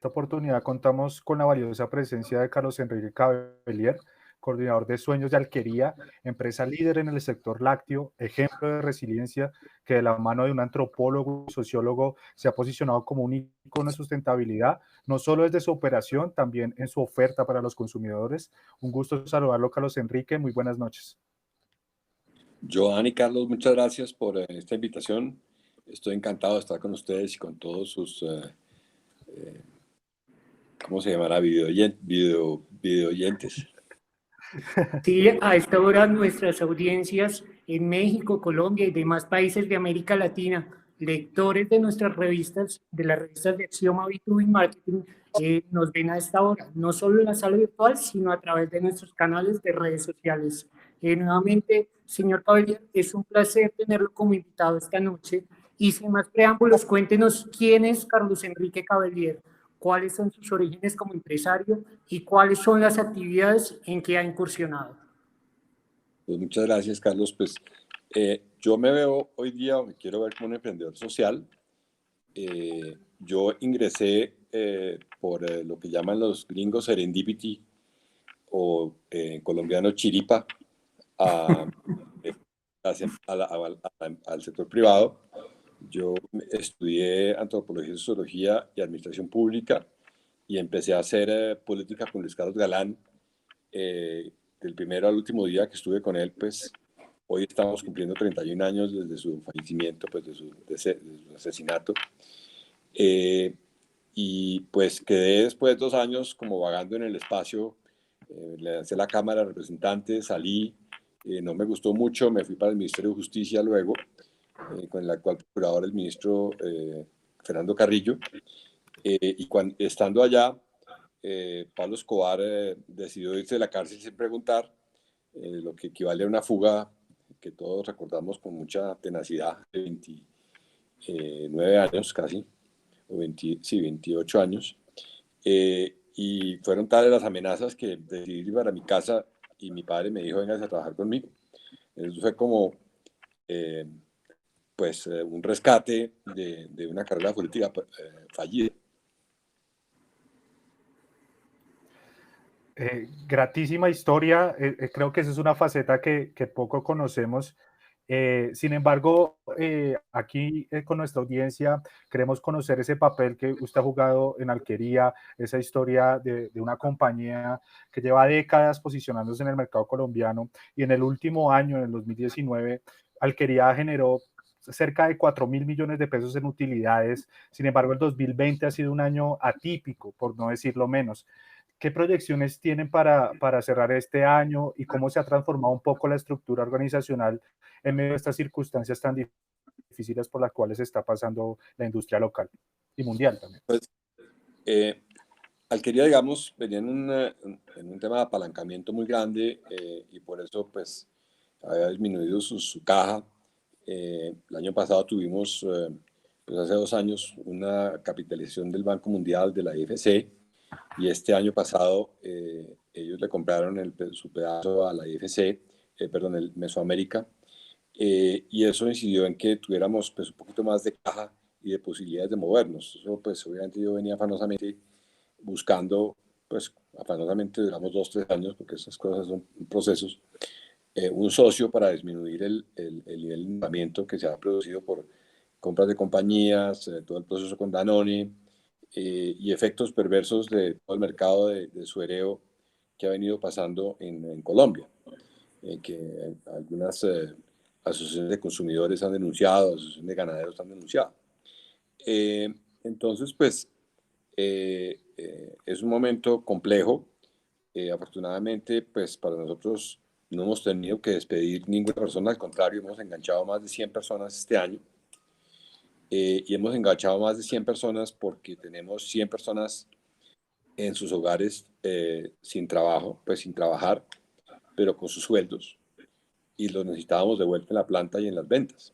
esta oportunidad contamos con la valiosa presencia de Carlos Enrique Cavelier, coordinador de Sueños de Alquería, empresa líder en el sector lácteo, ejemplo de resiliencia que de la mano de un antropólogo y sociólogo se ha posicionado como un icono de sustentabilidad, no solo desde su operación, también en su oferta para los consumidores. Un gusto saludarlo, Carlos Enrique. Muy buenas noches. Joan y Carlos, muchas gracias por esta invitación. Estoy encantado de estar con ustedes y con todos sus, ¿cómo se llamará? Video oyentes. Sí, a esta hora nuestras audiencias en México, Colombia y demás países de América Latina, lectores de nuestras revistas, de las revistas de Axioma B2B Marketing, nos ven a esta hora, no solo en la sala virtual, sino a través de nuestros canales de redes sociales. Nuevamente, señor Cavalier, es un placer tenerlo como invitado esta noche. Y sin más preámbulos, cuéntenos quién es Carlos Enrique Cavalier, cuáles son sus orígenes como empresario y cuáles son las actividades en que ha incursionado. Pues muchas gracias, Carlos. Pues yo me veo hoy día, me quiero ver como un emprendedor social. Yo ingresé por lo que llaman los gringos serendipity o colombiano chiripa al sector privado. Yo estudié antropología, sociología y administración pública y empecé a hacer política con Luis Carlos Galán. Del primero al último día que estuve con él, pues hoy estamos cumpliendo 31 años desde su fallecimiento, pues de su asesinato. Y pues quedé después de 2 años como vagando en el espacio. Le lancé la Cámara de Representantes, salí, no me gustó mucho, me fui para el Ministerio de Justicia luego, con el actual procurador, el ministro Fernando Carrillo. Y estando allá, Pablo Escobar decidió irse de la cárcel sin preguntar, lo que equivale a una fuga que todos recordamos con mucha tenacidad, de 29 años casi, o 28 años. Y fueron tales las amenazas que decidí ir para mi casa y mi padre me dijo, vengas a trabajar conmigo. Eso fue como un rescate de una carrera política fallida. Gratísima historia, creo que esa es una faceta que poco conocemos. Sin embargo, aquí con nuestra audiencia queremos conocer ese papel que usted ha jugado en Alquería, esa historia de una compañía que lleva décadas posicionándose en el mercado colombiano y en el último año, en el 2019, Alquería generó cerca de 4.000 millones de pesos en utilidades. Sin embargo, el 2020 ha sido un año atípico, por no decirlo menos. ¿Qué proyecciones tienen para cerrar este año y cómo se ha transformado un poco la estructura organizacional en medio de estas circunstancias tan difíciles por las cuales está pasando la industria local y mundial también? Pues, Alquería, digamos, venía en un tema de apalancamiento muy grande y por eso pues había disminuido su caja. El año pasado tuvimos, pues hace 2 años, una capitalización del Banco Mundial, de la IFC, y este año pasado ellos le compraron su pedazo a la IFC, perdón, el Mesoamérica, y eso incidió en que tuviéramos pues un poquito más de caja y de posibilidades de movernos. Eso pues obviamente yo venía afanosamente buscando, pues afanosamente duramos 2-3 años, porque esas cosas son procesos, un socio para disminuir el nivel de endeudamiento que se ha producido por compras de compañías, todo el proceso con Danone, y efectos perversos de todo el mercado de suereo que ha venido pasando en Colombia, que algunas asociaciones de consumidores han denunciado, asociaciones de ganaderos han denunciado. Entonces, pues, es un momento complejo. Afortunadamente, pues, para nosotros no hemos tenido que despedir ninguna persona, al contrario, hemos enganchado más de 100 personas este año. Y hemos enganchado más de 100 personas porque tenemos 100 personas en sus hogares sin trabajo, pues sin trabajar, pero con sus sueldos, y los necesitábamos de vuelta en la planta y en las ventas.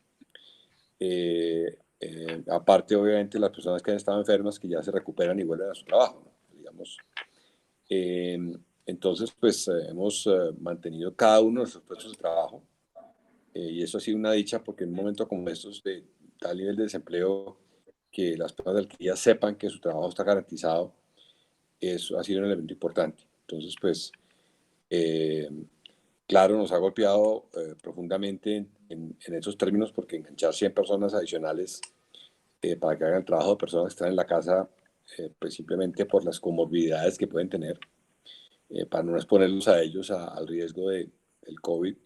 Aparte, obviamente, las personas que han estado enfermas, que ya se recuperan y vuelven a su trabajo, ¿no? Digamos. Entonces, pues hemos mantenido cada uno de nuestros puestos de trabajo, y eso ha sido una dicha, porque en un momento como estos de tal nivel de desempleo que las personas de alquería sepan que su trabajo está garantizado, eso ha sido un elemento importante. Entonces, pues, claro, nos ha golpeado profundamente en esos términos, porque enganchar 100 personas adicionales para que hagan el trabajo de personas que están en la casa, pues simplemente por las comorbilidades que pueden tener, para no exponerlos a ellos al riesgo del COVID,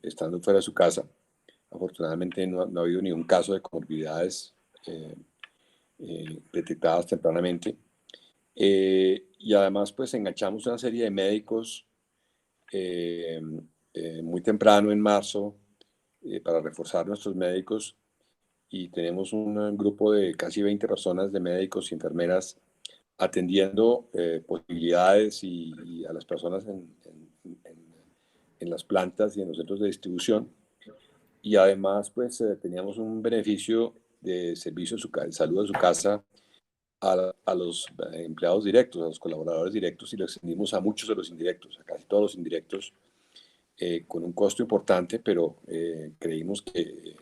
estando fuera de su casa. Afortunadamente no ha habido ningún caso de comorbilidades detectadas tempranamente. Y además, pues enganchamos una serie de médicos muy temprano en marzo para reforzar nuestros médicos, y tenemos un grupo de casi 20 personas de médicos y enfermeras atendiendo posibilidades y a las personas en las plantas y en los centros de distribución. Y además, pues teníamos un beneficio de servicio de salud a su casa a los empleados directos, a los colaboradores directos, y lo extendimos a muchos de los indirectos, a casi todos los indirectos, con un costo importante, pero creímos que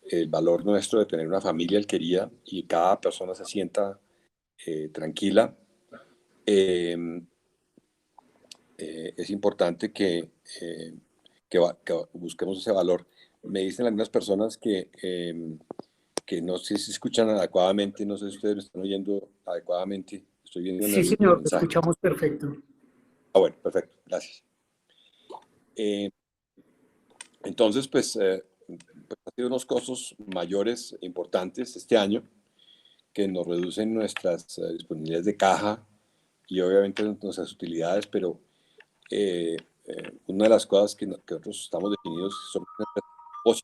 el valor nuestro de tener una familia alquería y cada persona se sienta tranquila, es importante que busquemos ese valor. Me dicen algunas personas que no sé si escuchan adecuadamente, no sé si ustedes me están oyendo adecuadamente. Estoy viendo en Sí, el señor, lo mensaje. escuchamos perfecto. Bueno, perfecto, gracias. Entonces, pues ha sido unos costos mayores importantes este año, que nos reducen nuestras disponibilidades de caja y obviamente nuestras utilidades, pero una de las cosas que nosotros estamos definidos son una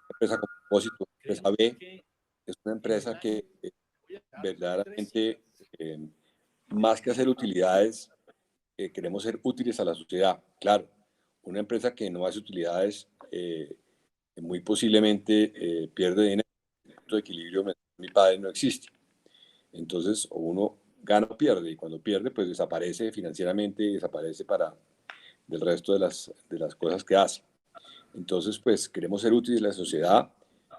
empresa con propósito, una empresa B, es una empresa que verdaderamente, más que hacer utilidades, queremos ser útiles a la sociedad. Claro, una empresa que no hace utilidades muy posiblemente pierde dinero. El punto de equilibrio, mi padre, no existe. Entonces, o uno gana o pierde, y cuando pierde, pues desaparece financieramente y desaparece del resto de las cosas que hace. Entonces, pues queremos ser útiles a la sociedad,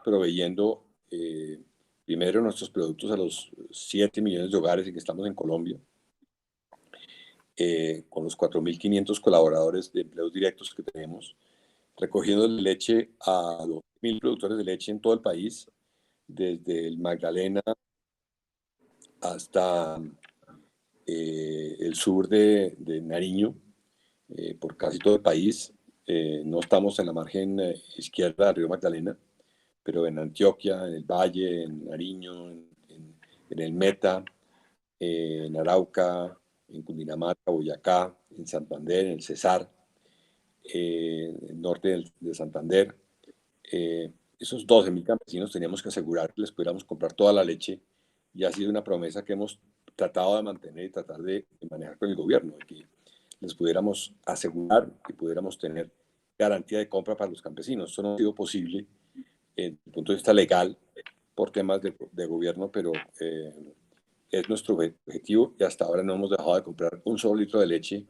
proveyendo primero nuestros productos a los 7 millones de hogares en que estamos en Colombia, con los 4.500 colaboradores de empleos directos que tenemos, recogiendo leche a 2.000 productores de leche en todo el país, desde el Magdalena hasta el sur de Nariño, por casi todo el país. No estamos en la margen izquierda del río Magdalena, pero en Antioquia, en el Valle, en Nariño, en el Meta, en Arauca, en Cundinamarca, Boyacá, en Santander, en el Cesar, el norte de Santander. Esos 12.000 campesinos teníamos que asegurar que les pudiéramos comprar toda la leche, y ha sido una promesa que hemos tratado de mantener y tratar de manejar con el gobierno, de que les pudiéramos asegurar y pudiéramos tener garantía de compra para los campesinos. Eso no ha sido posible desde el punto de vista legal por temas de gobierno, pero es nuestro objetivo, y hasta ahora no hemos dejado de comprar un solo litro de leche.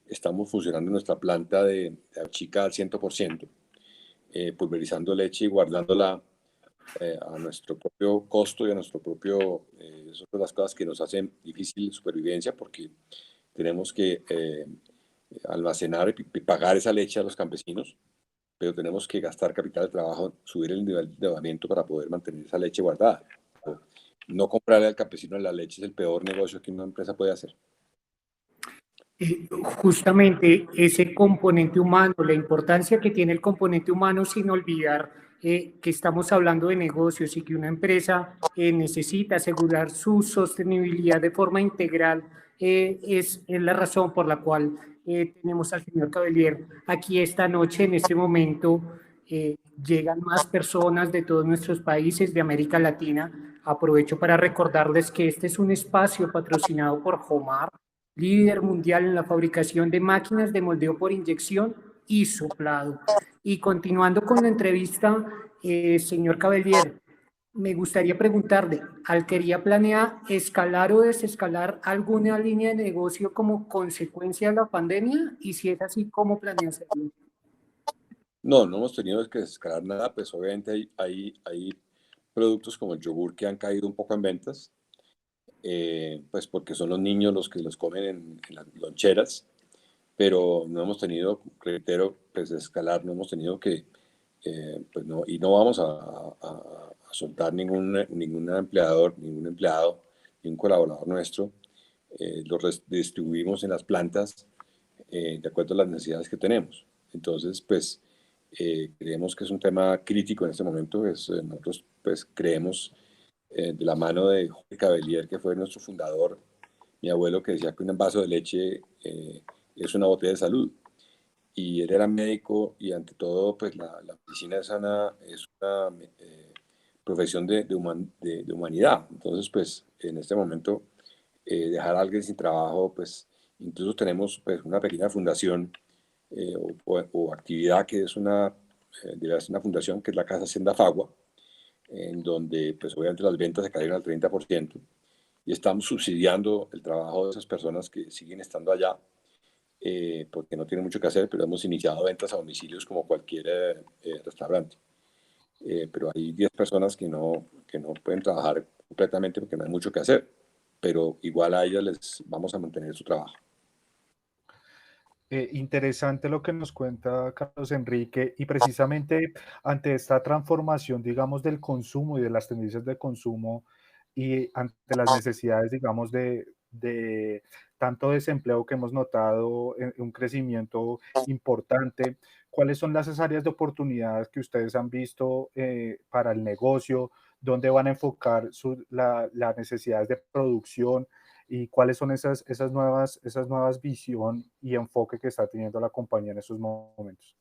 Estamos funcionando en nuestra planta de Achica al 100%, pulverizando leche y guardándola a nuestro propio costo y a nuestro propio... Esas son las cosas que nos hacen difícil supervivencia, porque tenemos que almacenar y pagar esa leche a los campesinos, pero tenemos que gastar capital de trabajo, subir el nivel de endeudamiento para poder mantener esa leche guardada. No comprarle al campesino la leche es el peor negocio que una empresa puede hacer. Justamente ese componente humano, la importancia que tiene el componente humano, sin olvidar que estamos hablando de negocios y que una empresa necesita asegurar su sostenibilidad de forma integral, es la razón por la cual tenemos al señor Cavelier aquí esta noche. En este momento llegan más personas de todos nuestros países de América Latina. Aprovecho para recordarles que este es un espacio patrocinado por Jomar, líder mundial en la fabricación de máquinas de moldeo por inyección y soplado. Y continuando con la entrevista, señor Cavelier, me gustaría preguntarle, ¿Alquería planea escalar o desescalar alguna línea de negocio como consecuencia de la pandemia? Y si es así, ¿cómo planea hacerlo? No hemos tenido que desescalar nada, pues obviamente hay productos como el yogur que han caído un poco en ventas, pues porque son los niños los que los comen en las loncheras, pero no hemos tenido, reitero, pues escalar, no hemos tenido que, pues no, y no vamos a soltar ningún empleador, ningún empleado, ningún colaborador nuestro. Los distribuimos en las plantas de acuerdo a las necesidades que tenemos. Entonces, pues creemos que es un tema crítico en este momento. Nosotros pues creemos de la mano de Jorge Cabellier, que fue nuestro fundador, mi abuelo, que decía que un vaso de leche es una botella de salud. Y él era médico y ante todo, pues la medicina es una profesión de humanidad. Entonces, pues en este momento, dejar a alguien sin trabajo, pues incluso tenemos pues, una pequeña fundación o actividad que es una fundación que es la Casa Hacienda Fagua, en donde pues obviamente las ventas se cayeron al 30% y estamos subsidiando el trabajo de esas personas que siguen estando allá porque no tienen mucho que hacer, pero hemos iniciado ventas a domicilios como cualquier restaurante. Pero hay 10 personas que no pueden trabajar completamente porque no hay mucho que hacer, pero igual a ellas les vamos a mantener su trabajo. Interesante lo que nos cuenta Carlos Enrique y precisamente ante esta transformación, digamos, del consumo y de las tendencias de consumo y ante las necesidades, digamos, de tanto desempleo que hemos notado, un crecimiento importante, ¿cuáles son las áreas de oportunidades que ustedes han visto para el negocio? ¿Dónde van a enfocar las necesidades de producción? ¿Y cuáles son esas nuevas visión y enfoque que está teniendo la compañía en estos momentos?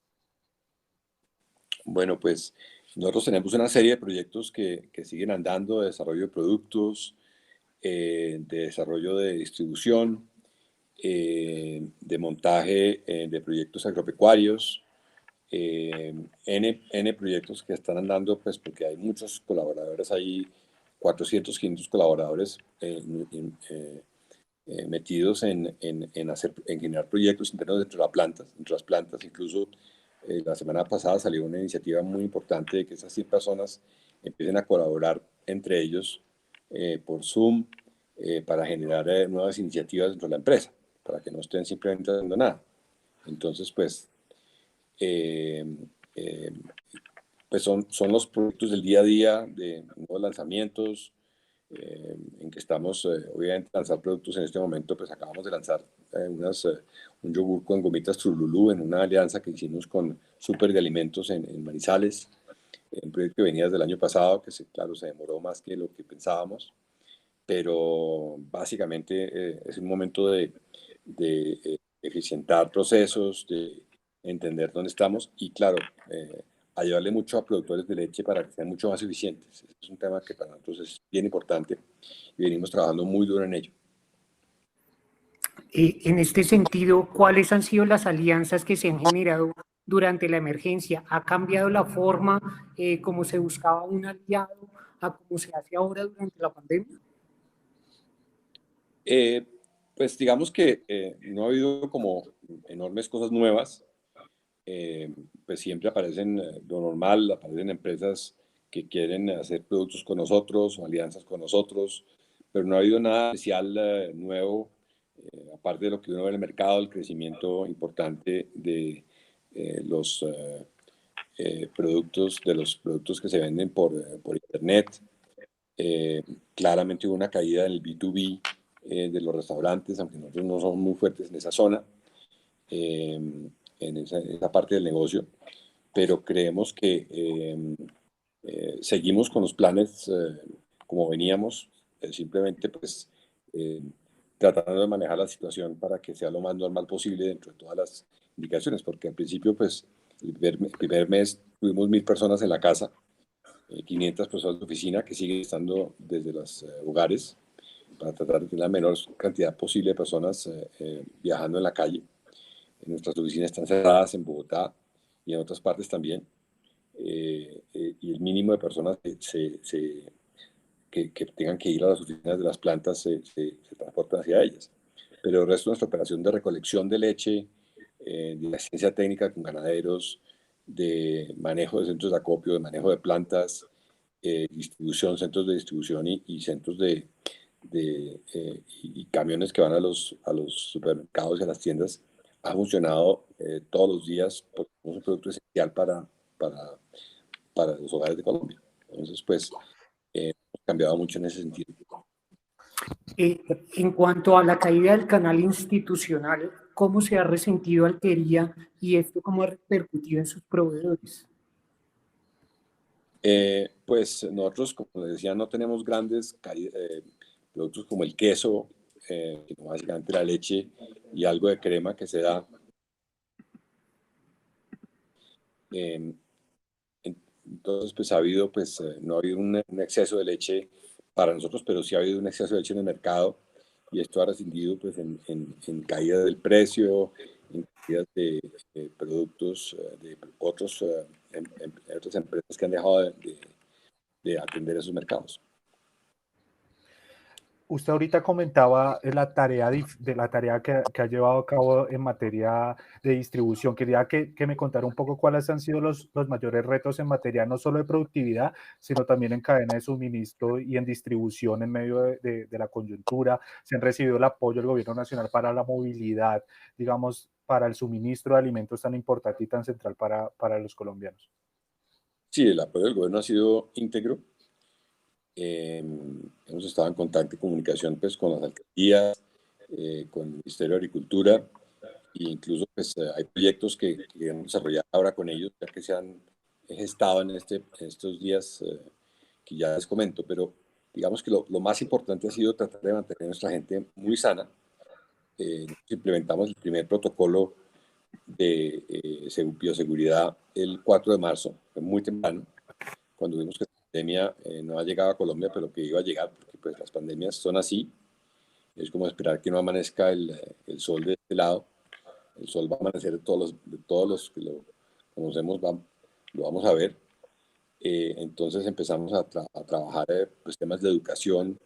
Bueno, pues nosotros tenemos una serie de proyectos que siguen andando, de desarrollo de productos, de desarrollo de distribución, de montaje de proyectos agropecuarios, N proyectos que están andando, pues porque hay muchos colaboradores ahí, 400, 500 colaboradores metidos en generar proyectos internos dentro de las plantas. Incluso la semana pasada salió una iniciativa muy importante de que esas 100 personas empiecen a colaborar entre ellos por Zoom para generar nuevas iniciativas dentro de la empresa, para que no estén simplemente haciendo nada. Entonces, eh, eh, pues son los proyectos del día a día de nuevos lanzamientos, en que estamos, obviamente, lanzar productos en este momento, pues acabamos de lanzar un yogur con gomitas Trululú en una alianza que hicimos con Super de Alimentos en Manizales, un proyecto que venía desde el año pasado, que claro, se demoró más que lo que pensábamos, pero básicamente es un momento de eficientar procesos, de entender dónde estamos y claro, ayudarle mucho a productores de leche para que sean mucho más eficientes. Es un tema que para nosotros es bien importante y venimos trabajando muy duro en ello. En este sentido, ¿cuáles han sido las alianzas que se han generado durante la emergencia? ¿Ha cambiado la forma como se buscaba un aliado a cómo se hace ahora durante la pandemia? Eh, pues digamos que no ha habido como enormes cosas nuevas. Pues siempre aparecen lo normal, aparecen empresas que quieren hacer productos con nosotros o alianzas con nosotros, pero no ha habido nada especial nuevo, aparte de lo que uno ve en el mercado, el crecimiento importante de los productos que se venden por internet. Claramente hubo una caída en el B2B de los restaurantes, aunque nosotros no somos muy fuertes en esa zona, en esa parte del negocio, pero creemos que seguimos con los planes como veníamos, simplemente pues tratando de manejar la situación para que sea lo más normal posible dentro de todas las indicaciones, porque al principio pues el primer mes tuvimos 1000 personas en la casa, 500 personas de oficina que siguen estando desde los hogares para tratar de tener la menor cantidad posible de personas viajando en la calle. Nuestras oficinas están cerradas en Bogotá y en otras partes también. Y el mínimo de personas que tengan que ir a las oficinas de las plantas se transportan hacia ellas. Pero el resto de nuestra operación de recolección de leche, de asistencia técnica con ganaderos, de manejo de centros de acopio, de manejo de plantas, distribución, centros de distribución y centros y camiones que van a los supermercados y a las tiendas, ha funcionado todos los días porque es un producto esencial para, para los hogares de Colombia. Entonces, pues, hemos cambiado mucho en ese sentido. En cuanto a la caída del canal institucional, ¿cómo se ha resentido Alquería y esto cómo ha repercutido en sus proveedores? Pues nosotros, como les decía, no tenemos grandes productos como el queso, sino básicamente la leche y algo de crema que se da. Entonces, pues ha habido, pues no ha habido un exceso de leche para nosotros, pero sí ha habido un exceso de leche en el mercado y esto ha rescindido pues en caída del precio, en caídas de productos de otras empresas que han dejado de atender esos mercados. Usted ahorita comentaba la tarea de la tarea que ha llevado a cabo en materia de distribución. Quería que me contara un poco cuáles han sido los mayores retos en materia no solo de productividad, sino también en cadena de suministro y en distribución en medio de la coyuntura. Se han recibido el apoyo del gobierno nacional para la movilidad, digamos, para el suministro de alimentos tan importante y tan central para los colombianos. Sí, el apoyo del gobierno ha sido íntegro. Hemos estado en contacto y comunicación pues, con las alcaldías, con el Ministerio de Agricultura e incluso pues, hay proyectos que hemos desarrollado ahora con ellos, ya que se han gestado en estos días que ya les comento, pero digamos que lo más importante ha sido tratar de mantener a nuestra gente muy sana. Implementamos el primer protocolo de bioseguridad el 4 de marzo, fue muy temprano, cuando vimos que la pandemia no ha llegado a Colombia, pero que iba a llegar, porque pues, las pandemias son así. Es como esperar que no amanezca el sol de este lado. El sol va a amanecer de todos los que lo conocemos, lo vamos a ver. Entonces empezamos a trabajar pues, temas de educación,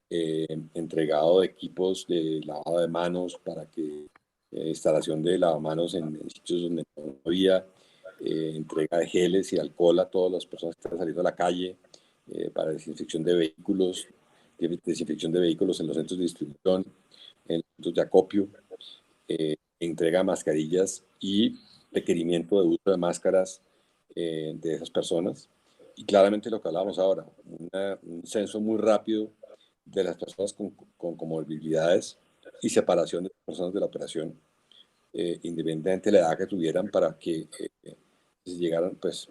entregado de equipos de lavado de manos para que instalación de lavamanos en sitios donde no había, entrega de geles y alcohol a todas las personas que están saliendo a la calle, para desinfección de vehículos en los centros de distribución, en los centros de acopio, entrega de mascarillas y requerimiento de uso de máscaras de esas personas. Y claramente lo que hablábamos ahora, un censo muy rápido de las personas con comorbilidades y separación de las personas de la operación, independientemente de la edad que tuvieran, para que llegaran, pues,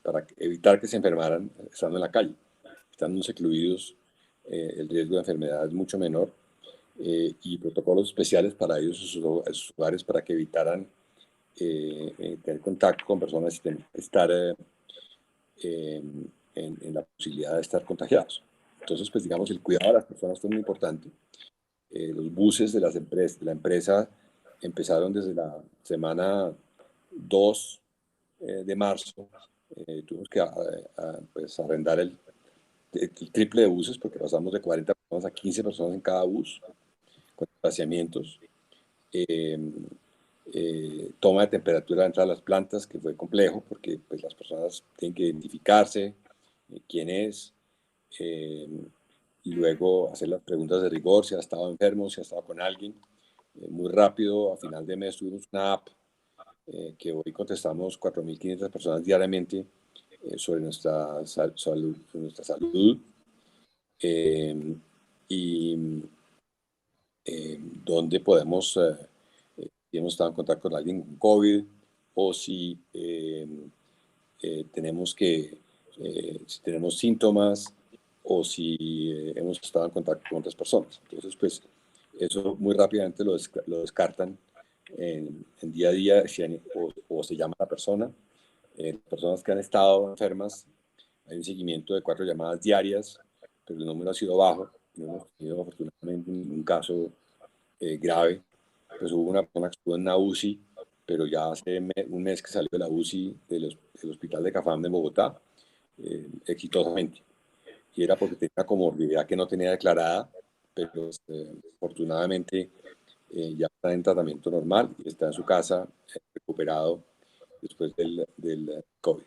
para evitar que se enfermaran estando en la calle. Estando secluidos, el riesgo de enfermedad es mucho menor, y protocolos especiales para ellos en sus hogares para que evitaran tener contacto con personas y estar en la posibilidad de estar contagiados. Entonces, pues digamos, el cuidado de las personas es muy importante. Los buses de la empresa empezaron desde la semana 2 de marzo. Tuvimos que pues, arrendar el triple de buses porque pasamos de 40 personas a 15 personas en cada bus, con desplazamientos. Toma de temperatura dentro de las plantas, que fue complejo porque pues, las personas tienen que identificarse, quién es, y luego hacer las preguntas de rigor, si ha estado enfermo, si ha estado con alguien. Muy rápido, a final de mes tuvimos una app que hoy contestamos 4.500 personas diariamente sobre nuestra salud. Y donde podemos, si hemos estado en contacto con alguien con COVID o si si tenemos síntomas o si hemos estado en contacto con otras personas. Entonces, pues, eso muy rápidamente lo descartan en día a día o se llama a la persona. Personas que han estado enfermas, hay un seguimiento de 4 llamadas diarias, pero el número ha sido bajo. No hemos tenido afortunadamente ningún caso grave. Pues hubo una persona que estuvo en una UCI, pero ya hace un mes que salió de la UCI del hospital de Cafam de Bogotá, exitosamente. Y era porque tenía una comorbilidad que no tenía declarada, pero afortunadamente ya está en tratamiento normal y está en su casa recuperado después del COVID.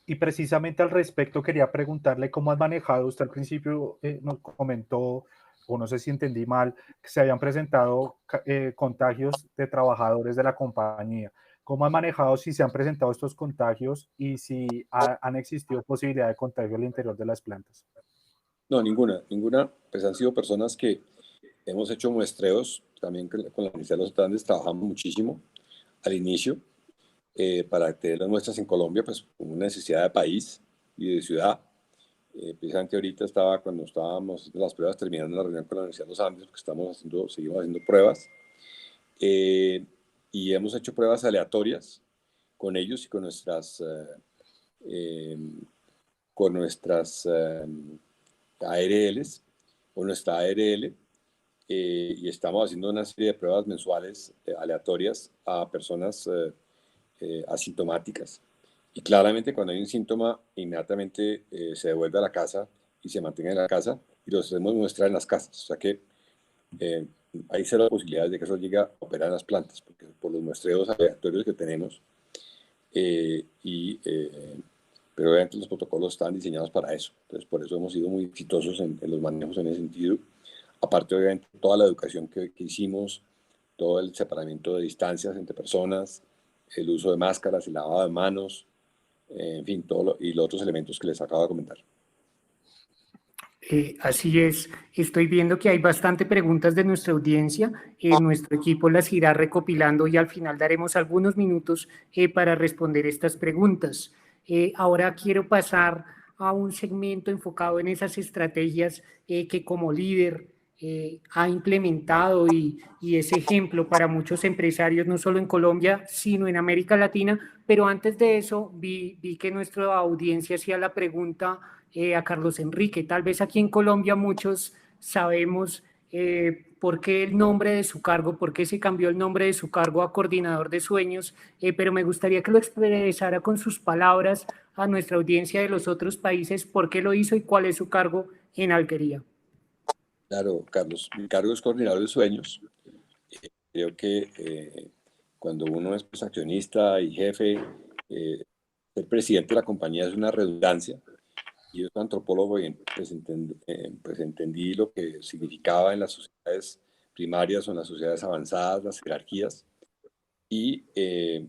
Y precisamente al respecto quería preguntarle cómo has manejado, usted al principio nos comentó, o no sé si entendí mal, que se habían presentado contagios de trabajadores de la compañía. ¿Cómo han manejado si se han presentado estos contagios y si han existido posibilidad de contagio al interior de las plantas? No, ninguna. Pues han sido personas que hemos hecho muestreos, también con la Universidad de los Andes trabajamos muchísimo al inicio para tener las muestras en Colombia, pues con una necesidad de país y de ciudad. Precisamente ahorita cuando estábamos haciendo las pruebas, terminando la reunión con la Universidad de los Andes, porque seguimos haciendo pruebas, eh, y hemos hecho pruebas aleatorias con ellos y eh, con nuestras ARLs, o nuestra ARL, y estamos haciendo una serie de pruebas mensuales aleatorias a personas asintomáticas. Y claramente cuando hay un síntoma, inmediatamente se devuelve a la casa y se mantenga en la casa y los hacemos muestrar en las casas. O sea que eh, hay cero posibilidades de que eso llegue a operar en las plantas, porque por los muestreos aleatorios que tenemos, pero obviamente los protocolos están diseñados para eso. Entonces por eso hemos sido muy exitosos en los manejos en ese sentido. Aparte, obviamente, toda la educación que hicimos, todo el separamiento de distancias entre personas, el uso de máscaras, el lavado de manos, en fin, y los otros elementos que les acabo de comentar. Así es, estoy viendo que hay bastante preguntas de nuestra audiencia. Nuestro equipo las irá recopilando y al final daremos algunos minutos para responder estas preguntas. Ahora quiero pasar a un segmento enfocado en esas estrategias que como líder ha implementado y es ejemplo para muchos empresarios, no solo en Colombia, sino en América Latina. Pero antes de eso, vi que nuestra audiencia hacía la pregunta a Carlos Enrique. Tal vez aquí en Colombia muchos sabemos por qué el nombre de su cargo, por qué se cambió el nombre de su cargo a coordinador de sueños, pero me gustaría que lo expresara con sus palabras a nuestra audiencia de los otros países, por qué lo hizo y cuál es su cargo en Alquería. Claro, Carlos, mi cargo es coordinador de sueños. Creo que cuando uno es pues, accionista y jefe, ser presidente de la compañía es una redundancia. Y yo soy antropólogo y pues entendí lo que significaba en las sociedades primarias o en las sociedades avanzadas, las jerarquías. Y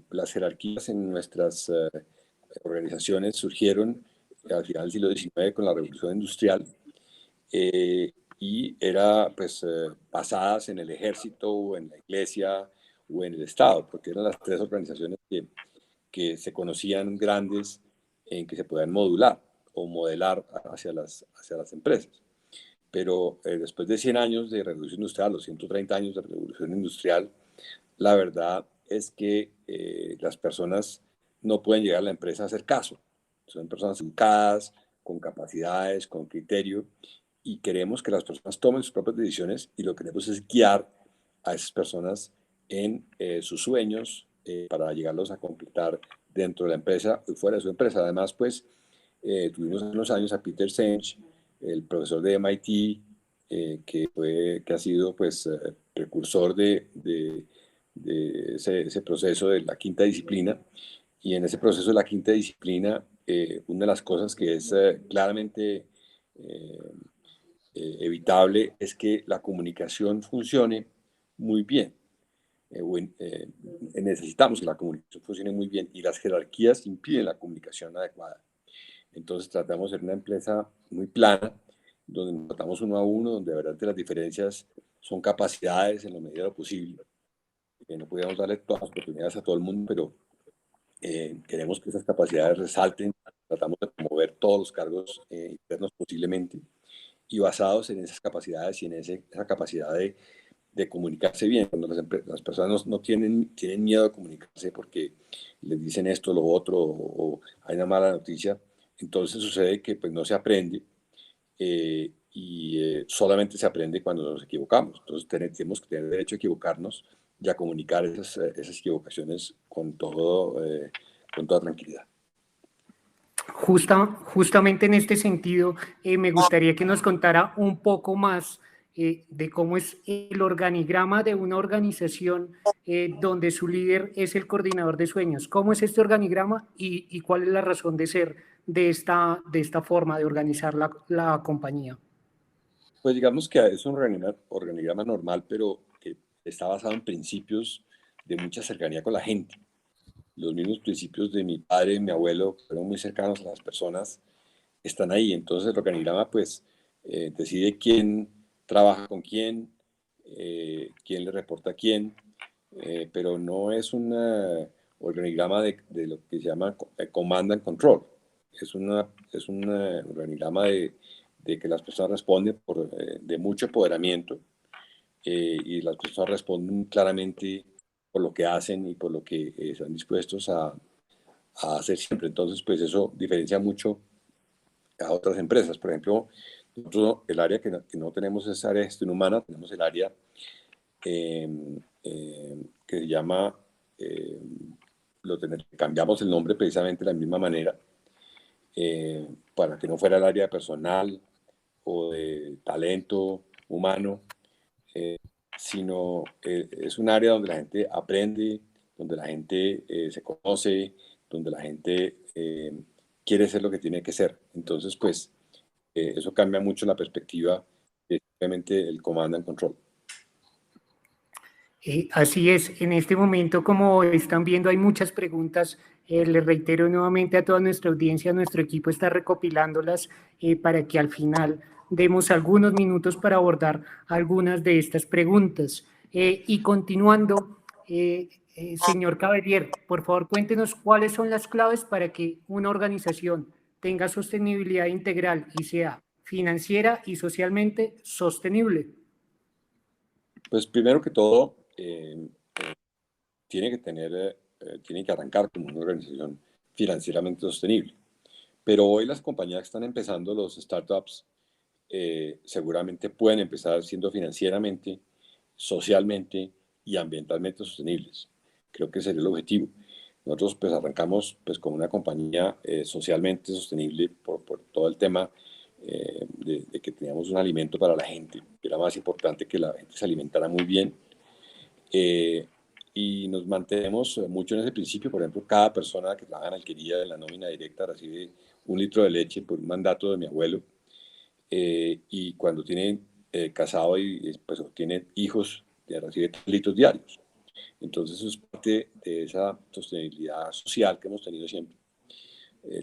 las jerarquías en nuestras organizaciones surgieron al final del siglo XIX con la Revolución Industrial y era pues basadas en el ejército o en la iglesia o en el Estado, porque eran las tres organizaciones que se conocían grandes en que se podían modular o modelar hacia las empresas. Pero después de 100 años de revolución industrial, los 130 años de revolución industrial, la verdad es que las personas no pueden llegar a la empresa a hacer caso. Son personas educadas, con capacidades, con criterio, y queremos que las personas tomen sus propias decisiones y lo que queremos es guiar a esas personas en sus sueños para llegarlos a completar dentro de la empresa y fuera de su empresa. Además, pues, tuvimos en unos años a Peter Senge, el profesor de MIT, que ha sido pues, precursor de ese proceso de la quinta disciplina. Y en ese proceso de la quinta disciplina, una de las cosas que es claramente evitable es que la comunicación funcione muy bien. Necesitamos que la comunicación funcione muy bien y las jerarquías impiden la comunicación adecuada. Entonces tratamos de ser una empresa muy plana, donde nos tratamos uno a uno, donde de verdad las diferencias son capacidades en la medida de lo posible. No podíamos darle todas las oportunidades a todo el mundo, pero queremos que esas capacidades resalten. Tratamos de promover todos los cargos internos posiblemente y basados en esas capacidades y en esa capacidad de comunicarse bien. Cuando las personas no tienen miedo de comunicarse porque les dicen esto, lo otro, o hay una mala noticia, entonces sucede que pues, no se aprende y solamente se aprende cuando nos equivocamos. Entonces tenemos que tener derecho a equivocarnos y a comunicar esas equivocaciones con toda tranquilidad. Justamente en este sentido, me gustaría que nos contara un poco más de cómo es el organigrama de una organización donde su líder es el coordinador de sueños. ¿Cómo es este organigrama y cuál es la razón de ser de esta forma de organizar la compañía? Pues digamos que es un organigrama normal, pero que está basado en principios de mucha cercanía con la gente. Los mismos principios de mi padre y mi abuelo fueron muy cercanos a las personas, están ahí. Entonces el organigrama pues decide quién trabaja con quién le reporta a quién, pero no es un organigrama de lo que se llama command and control. Es un organigrama de que las personas responden de mucho empoderamiento, y las personas responden claramente por lo que hacen y por lo que están dispuestos a hacer siempre. Entonces, pues eso diferencia mucho a otras empresas. Por ejemplo, nosotros el área que no tenemos es área de gestión humana, tenemos el área que se llama, eh, cambiamos el nombre precisamente de la misma manera, para que no fuera el área personal o de talento humano, sino es un área donde la gente aprende, donde la gente se conoce, donde la gente quiere ser lo que tiene que ser. Entonces, pues, eso cambia mucho la perspectiva de simplemente el command and control. Así es, en este momento, como están viendo, hay muchas preguntas. Les reitero nuevamente a toda nuestra audiencia, nuestro equipo está recopilándolas para que al final demos algunos minutos para abordar algunas de estas preguntas. Y continuando, señor Cavalier, por favor, cuéntenos cuáles son las claves para que una organización tenga sostenibilidad integral y sea financiera y socialmente sostenible. Pues primero que todo, tiene que arrancar como una organización financieramente sostenible. Pero hoy las compañías que están empezando, los startups, seguramente pueden empezar siendo financieramente, socialmente y ambientalmente sostenibles. Creo que sería el objetivo. Nosotros pues arrancamos pues como una compañía socialmente sostenible por todo el tema de que teníamos un alimento para la gente, que era más importante que la gente se alimentara muy bien. Y nos mantenemos mucho en ese principio. Por ejemplo, cada persona que trabaja en alquería en la nómina directa recibe 1 litro de leche por un mandato de mi abuelo, y cuando tiene casado y pues tiene hijos, recibe 3 litros diarios. Entonces eso es parte de esa sostenibilidad social que hemos tenido siempre.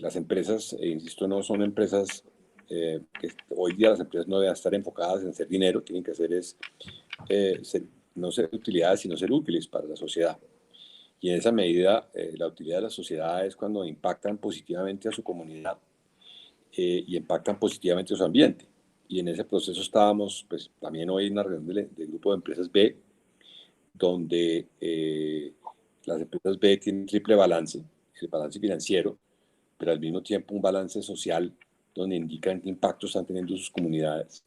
Las empresas, insisto, no son empresas que hoy día las empresas no deben estar enfocadas en hacer dinero, tienen que hacer es no ser utilidades, sino ser útiles para la sociedad. Y en esa medida, la utilidad de la sociedad es cuando impactan positivamente a su comunidad, y impactan positivamente a su ambiente. Y en ese proceso estábamos, pues también hoy en una reunión del grupo de empresas B, donde las empresas B tienen triple balance, el balance financiero, pero al mismo tiempo un balance social donde indican qué impacto están teniendo sus comunidades,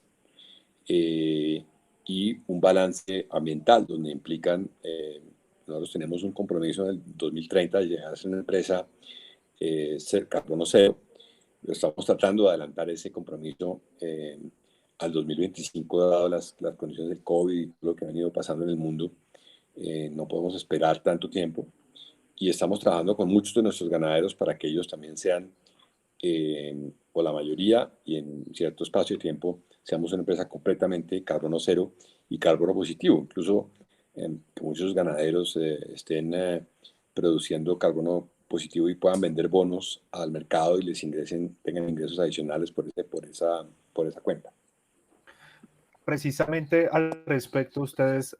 y un balance ambiental donde implican, nosotros tenemos un compromiso en el 2030 de llegar a ser una empresa carbono cero. Estamos tratando de adelantar ese compromiso al 2025, dado las condiciones del COVID y lo que ha venido pasando en el mundo. No podemos esperar tanto tiempo y estamos trabajando con muchos de nuestros ganaderos para que ellos también sean, o la mayoría, y en cierto espacio de tiempo, seamos una empresa completamente carbono cero y carbono positivo. Incluso que muchos ganaderos estén produciendo carbono positivo y puedan vender bonos al mercado y tengan ingresos adicionales por esa cuenta. Precisamente al respecto, ustedes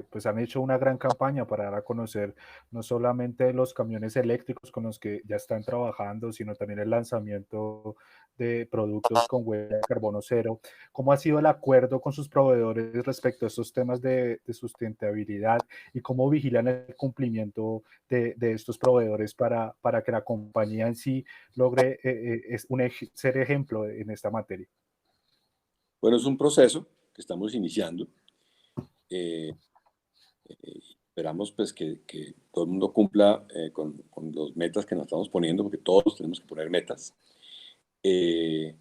pues han hecho una gran campaña para dar a conocer no solamente los camiones eléctricos con los que ya están trabajando, sino también el lanzamiento de productos con huella de carbono cero. ¿Cómo ha sido el acuerdo con sus proveedores respecto a estos temas de sustentabilidad y cómo vigilan el cumplimiento de estos proveedores para que la compañía en sí logre ser ejemplo en esta materia? Bueno, es un proceso que estamos iniciando. Esperamos pues que todo el mundo cumpla con las metas que nos estamos poniendo, porque todos tenemos que poner metas. Y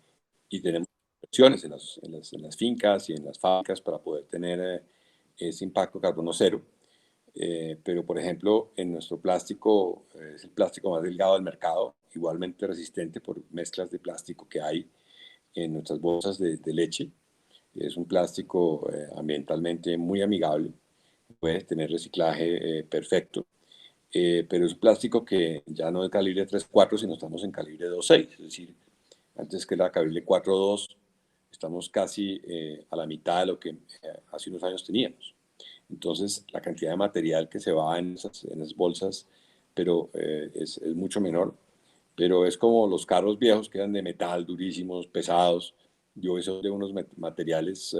tenemos inversiones en las fincas y en las fábricas para poder tener ese impacto carbono cero. Pero, por ejemplo, en nuestro plástico, es el plástico más delgado del mercado, igualmente resistente por mezclas de plástico que hay en nuestras bolsas de leche. Es un plástico ambientalmente muy amigable, puede tener reciclaje perfecto, pero es un plástico que ya no es calibre 3.4, sino estamos en calibre 2.6, es decir, antes que era calibre 4.2, estamos casi a la mitad de lo que hace unos años teníamos. Entonces, la cantidad de material que se va en esas bolsas pero es mucho menor. Pero es como los carros viejos que eran de metal, durísimos, pesados. Yo soy de unos materiales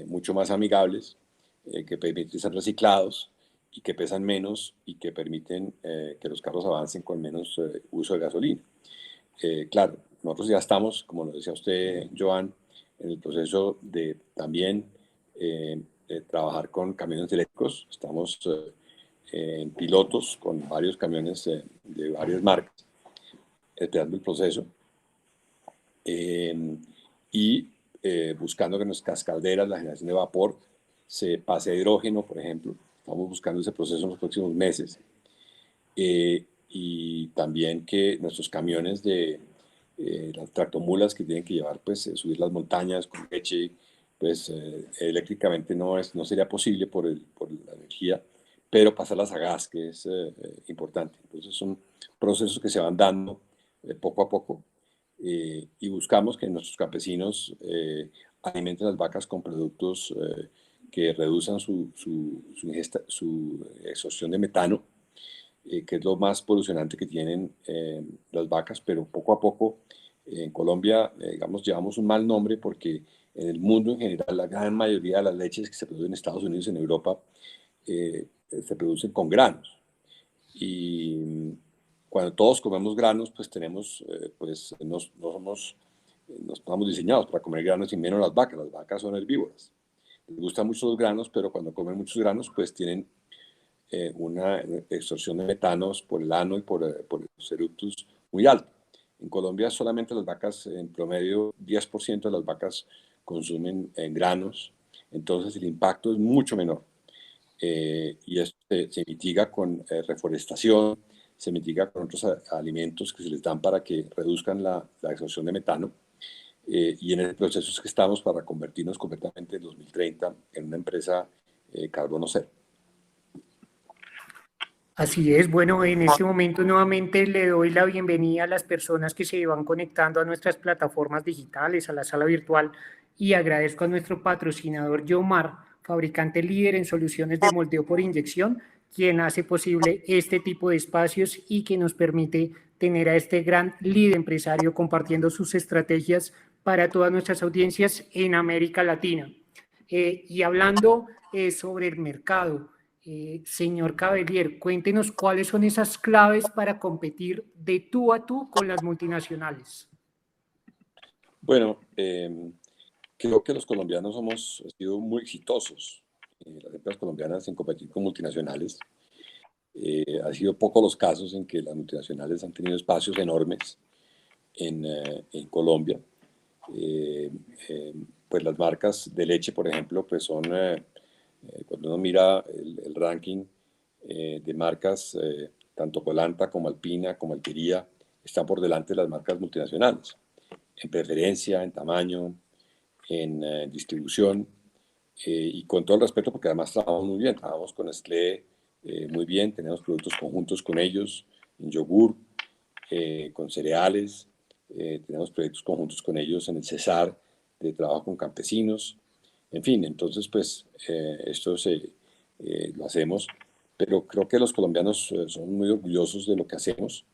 mucho más amigables, que permiten ser reciclados y que pesan menos y que permiten que los carros avancen con menos uso de gasolina. Claro, nosotros ya estamos, como lo decía usted, Joan, en el proceso de también trabajar con camiones eléctricos. Estamos en pilotos con varios camiones de varias marcas, esperando el proceso y buscando que en nuestras calderas la generación de vapor se pase a hidrógeno, por ejemplo. Estamos buscando ese proceso en los próximos meses. Y también que nuestros camiones de las tractomulas que tienen que llevar, pues subir las montañas con leche, pues eléctricamente no sería posible por la energía, pero pasarlas a gas, que es importante. Entonces son procesos que se van dando poco a poco y buscamos que nuestros campesinos alimenten las vacas con productos que reduzcan su exhaustión de metano, que es lo más polucionante que tienen las vacas, pero poco a poco en Colombia, digamos, llevamos un mal nombre porque en el mundo en general la gran mayoría de las leches que se producen en Estados Unidos y en Europa se producen con granos. Y cuando todos comemos granos, pues tenemos, pues no estamos diseñados para comer granos y menos las vacas son herbívoras. Les gustan mucho los granos, pero cuando comen muchos granos, pues tienen una extorsión de metanos por el ano y por los eructus muy alta. En Colombia solamente las vacas, en promedio 10% de las vacas consumen granos, entonces el impacto es mucho menor. Y esto se mitiga con reforestación, se mitiga con otros alimentos que se les dan para que reduzcan la exhaustión de metano. Y en el proceso es que estamos para convertirnos completamente en 2030 en una empresa carbono cero. Así es, bueno, en este momento nuevamente le doy la bienvenida a las personas que se van conectando a nuestras plataformas digitales, a la sala virtual, y agradezco a nuestro patrocinador Yomar, fabricante líder en soluciones de moldeo por inyección, quien hace posible este tipo de espacios y que nos permite tener a este gran líder empresario compartiendo sus estrategias para todas nuestras audiencias en América Latina. Y hablando sobre el mercado, señor Cavelier, cuéntenos cuáles son esas claves para competir de tú a tú con las multinacionales. Bueno, creo que los colombianos hemos sido muy exitosos, las empresas colombianas, en competir con multinacionales. Ha sido pocos los casos en que las multinacionales han tenido espacios enormes en Colombia. Pues las marcas de leche, por ejemplo, pues son, cuando uno mira el ranking de marcas, tanto Colanta como Alpina, como Alquería, están por delante de las marcas multinacionales, en preferencia, en tamaño, en distribución, y con todo el respeto, porque además trabajamos muy bien, trabajamos con Nestlé muy bien, tenemos productos conjuntos con ellos, en yogur, con cereales, tenemos proyectos conjuntos con ellos en el Cesar, de trabajo con campesinos, en fin, entonces pues esto lo hacemos, pero creo que los colombianos son muy orgullosos de lo que hacemos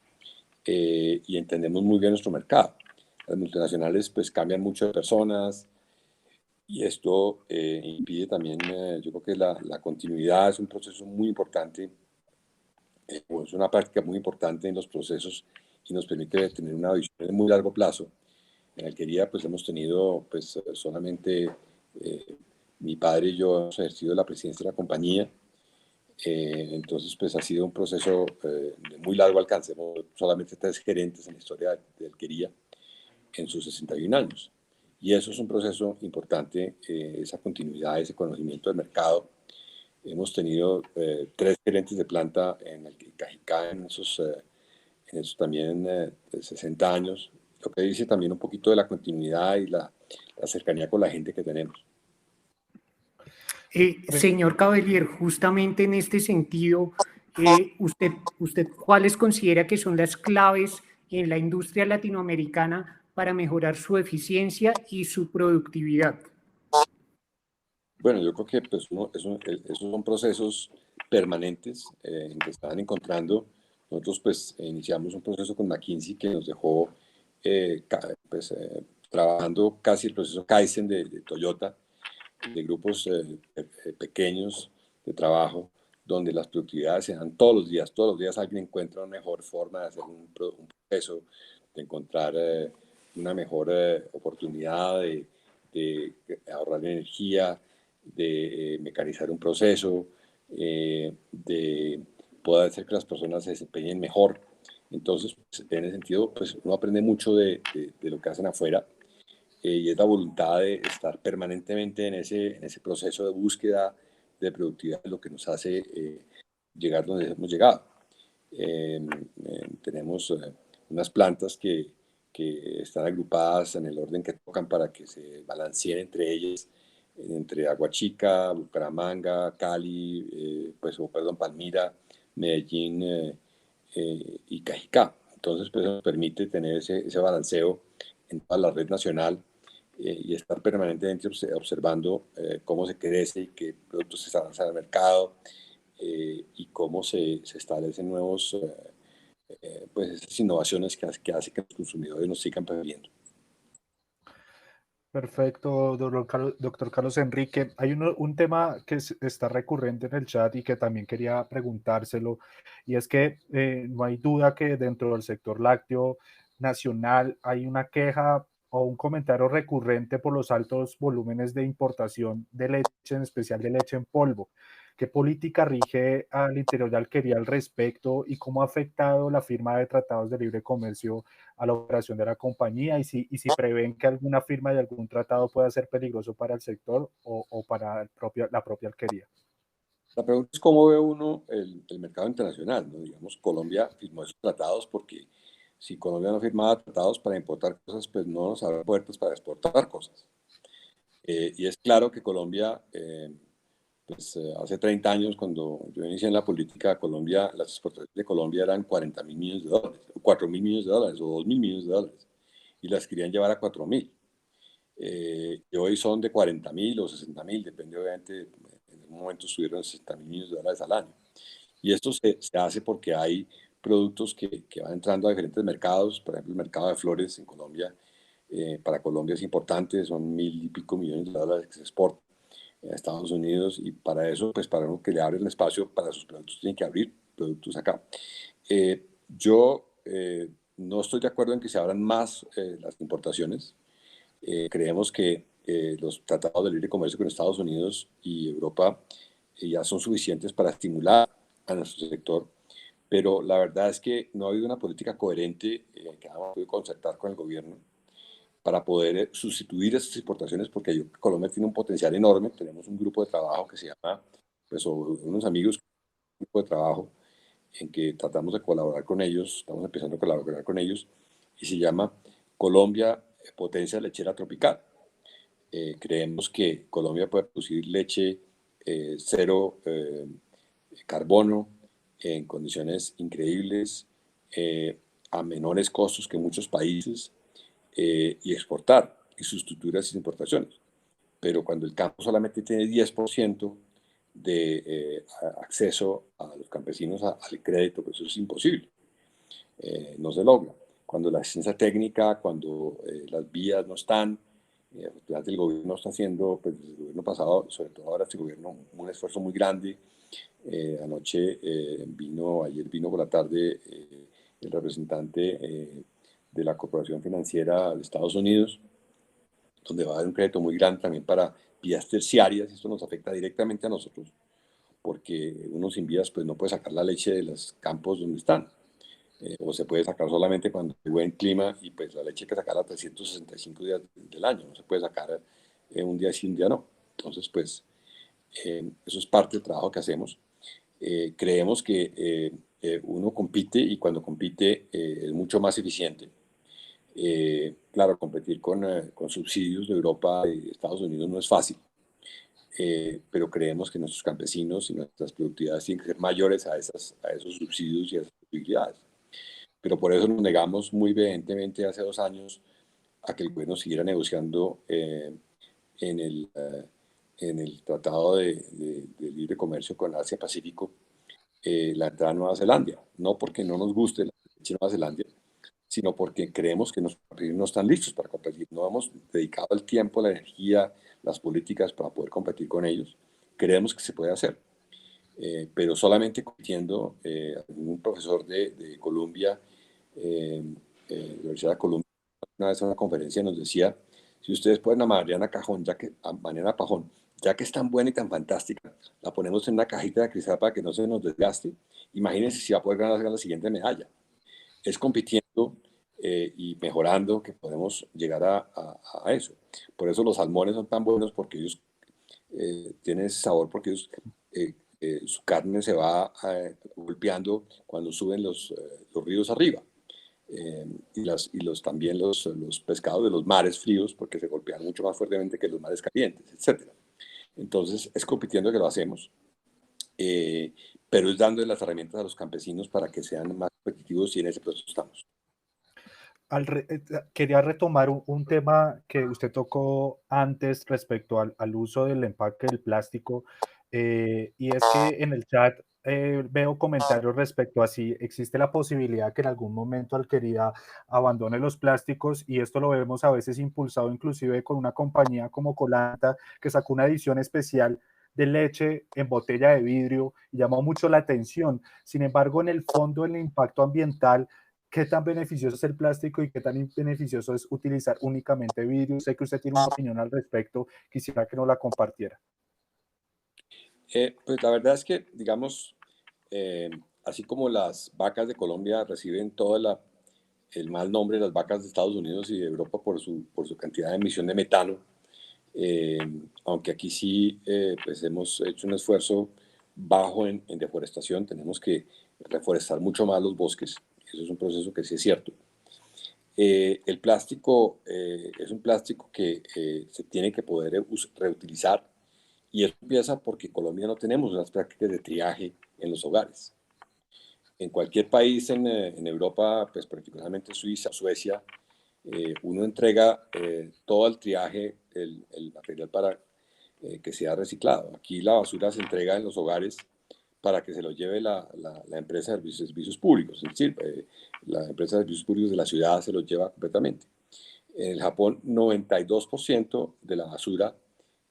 y entendemos muy bien nuestro mercado. Las multinacionales pues cambian mucho de personas y esto impide también, yo creo que la continuidad es un proceso muy importante, es una práctica muy importante en los procesos y nos permite tener una visión de muy largo plazo. En Alquería pues hemos tenido pues solamente mi padre y yo hemos ejercido la presidencia de la compañía, entonces pues ha sido un proceso de muy largo alcance. Hemos solamente 3 gerentes en la historia de Alquería en sus 61 años. Y eso es un proceso importante, esa continuidad, ese conocimiento del mercado. Hemos tenido 3 gerentes de planta en el Cajicá en en eso también de 60 años, lo que dice también un poquito de la continuidad y la cercanía con la gente que tenemos. Señor Cavalier, justamente en este sentido, usted ¿cuáles considera que son las claves en la industria latinoamericana para mejorar su eficiencia y su productividad? Bueno, yo creo que pues, esos son procesos permanentes en que estaban encontrando. Nosotros pues iniciamos un proceso con McKinsey que nos dejó trabajando casi el proceso Kaizen de Toyota, de grupos pequeños de trabajo, donde las productividades se dan todos los días alguien encuentra una mejor forma de hacer un proceso, de encontrar una mejor oportunidad de ahorrar energía, de mecanizar un proceso, de poder hacer que las personas se desempeñen mejor. Entonces, pues, en ese sentido, pues uno aprende mucho de lo que hacen afuera y es la voluntad de estar permanentemente en ese proceso de búsqueda de productividad lo que nos hace llegar donde hemos llegado. Tenemos unas plantas que están agrupadas en el orden que tocan para que se balanceen entre ellas, entre Aguachica, Bucaramanga, Cali, Palmira, Medellín y Cajicá. Entonces, pues eso nos permite tener ese balanceo en toda la red nacional y estar permanentemente observando cómo se crece y qué productos se lanzan al mercado y cómo se establecen nuevos, pues esas innovaciones que hacen que los consumidores nos sigan pidiendo. Perfecto, doctor Carlos Enrique. Hay un tema que está recurrente en el chat y que también quería preguntárselo, y es que no hay duda que dentro del sector lácteo nacional hay una queja o un comentario recurrente por los altos volúmenes de importación de leche, en especial de leche en polvo. ¿Qué política rige al interior de Alquería al respecto y cómo ha afectado la firma de tratados de libre comercio a la operación de la compañía y si prevén que alguna firma de algún tratado pueda ser peligroso para el sector o para la propia alquería? La pregunta es cómo ve uno el mercado internacional, ¿no? Digamos, Colombia firmó esos tratados porque si Colombia no firmaba tratados para importar cosas, pues no nos abre puertas para exportar cosas. Y es claro que Colombia, hace 30 años, cuando yo inicié en la política, Colombia, las exportaciones de Colombia eran 40.000 millones de dólares, o 4.000 millones de dólares, o 2.000 millones de dólares, y las querían llevar a 4.000. Y hoy son de 40.000 o 60.000, depende obviamente, en un momento subieron a 60.000 millones de dólares al año. Y esto se hace porque hay productos que van entrando a diferentes mercados, por ejemplo, el mercado de flores en Colombia, para Colombia es importante, son 1.000 y pico millones de dólares que se exportan a Estados Unidos y para eso, pues para uno que le abre el espacio para sus productos, tiene que abrir productos acá. Yo no estoy de acuerdo en que se abran más las importaciones. Creemos que los tratados de libre comercio con Estados Unidos y Europa ya son suficientes para estimular a nuestro sector, pero la verdad es que no ha habido una política coherente que hemos podido concertar con el gobierno para poder sustituir esas importaciones, porque Colombia tiene un potencial enorme. Tenemos un grupo de trabajo que se llama, pues, unos amigos, un grupo de trabajo en que tratamos de colaborar con ellos, estamos empezando a colaborar con ellos, y se llama Colombia Potencia Lechera Tropical. Creemos que Colombia puede producir leche cero carbono en condiciones increíbles, a menores costos que muchos países, y exportar y sustituir esas importaciones. Pero cuando el campo solamente tiene 10% de acceso a los campesinos al crédito, pues eso es imposible, no se logra. Cuando la asistencia técnica, cuando las vías no están, el gobierno está haciendo, pues desde el gobierno pasado, sobre todo ahora este gobierno, un esfuerzo muy grande. Ayer vino por la tarde el representante de la Corporación Financiera de Estados Unidos, donde va a haber un crédito muy grande también para vías terciarias, y esto nos afecta directamente a nosotros, porque uno sin vías pues no puede sacar la leche de los campos donde están, o se puede sacar solamente cuando hay buen clima, y pues la leche hay que sacarla 365 días del año, no se puede sacar un día sí, un día no. Entonces pues eso es parte del trabajo que hacemos. Creemos que uno compite y cuando compite es mucho más eficiente. Claro, competir con subsidios de Europa y Estados Unidos no es fácil, pero creemos que nuestros campesinos y nuestras productividades tienen que ser mayores a esos subsidios y a esas posibilidades. Pero por eso nos negamos muy vehementemente hace 2 años a que el gobierno siguiera negociando en el Tratado de Libre Comercio con Asia-Pacífico la entrada a Nueva Zelanda. No porque no nos guste la leche de Nueva Zelanda, sino porque creemos que nuestros países no están listos para competir. No hemos dedicado el tiempo, la energía, las políticas para poder competir con ellos. Creemos que se puede hacer. Pero solamente compitiendo, un profesor de Columbia, la Universidad de Columbia, una vez en una conferencia nos decía, si ustedes ponen a Mariana Cajón, a Mariana Pajón, ya que es tan buena y tan fantástica, la ponemos en una cajita de cristal para que no se nos desgaste, imagínense si va a poder ganar la siguiente medalla. Es compitiendo y mejorando que podemos llegar a eso. Por eso los salmones son tan buenos, porque ellos tienen ese sabor, porque ellos, su carne se va golpeando cuando suben los ríos arriba. También los pescados de los mares fríos, porque se golpean mucho más fuertemente que los mares calientes, etc. Entonces, es compitiendo que lo hacemos, pero es dando las herramientas a los campesinos para que sean más competitivos, y en ese proceso estamos. Quería retomar un tema que usted tocó antes respecto al uso del empaque del plástico, y es que en el chat veo comentarios respecto a si existe la posibilidad que en algún momento Alquería abandone los plásticos, y esto lo vemos a veces impulsado inclusive con una compañía como Colanta, que sacó una edición especial de leche en botella de vidrio y llamó mucho la atención. Sin embargo, en el fondo, el impacto ambiental, ¿qué tan beneficioso es el plástico y qué tan beneficioso es utilizar únicamente vidrio? Sé que usted tiene una opinión al respecto, quisiera que nos la compartiera. Pues la verdad es que, digamos, así como las vacas de Colombia reciben todo el mal nombre de las vacas de Estados Unidos y de Europa por su cantidad de emisión de metano, aunque aquí sí pues hemos hecho un esfuerzo bajo en deforestación, tenemos que reforestar mucho más los bosques. Eso es un proceso que sí es cierto. El plástico es un plástico que se tiene que poder reutilizar, y eso empieza porque en Colombia no tenemos unas prácticas de triaje en los hogares. En cualquier país en Europa, pues particularmente Suiza, Suecia, uno entrega todo el triaje, el material para que sea reciclado. Aquí la basura se entrega en los hogares para que se lo lleve la empresa de servicios públicos, es decir, la empresa de servicios públicos de la ciudad se lo lleva completamente. En el Japón, 92% de la basura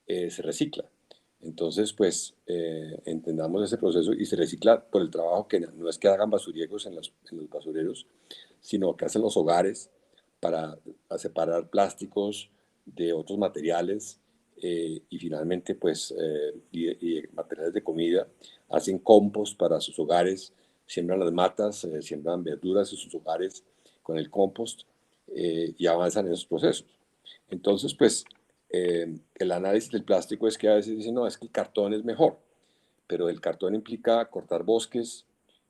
se recicla. Entonces, pues, entendamos ese proceso, y se recicla por el trabajo que no es que hagan basuriegos en los basureros, sino que hacen los hogares para separar plásticos de otros materiales, y finalmente, pues, y materiales de comida, hacen compost para sus hogares, siembran las matas, siembran verduras en sus hogares con el compost, y avanzan en esos procesos. Entonces, pues, el análisis del plástico es que a veces dicen, no, es que el cartón es mejor, pero el cartón implica cortar bosques,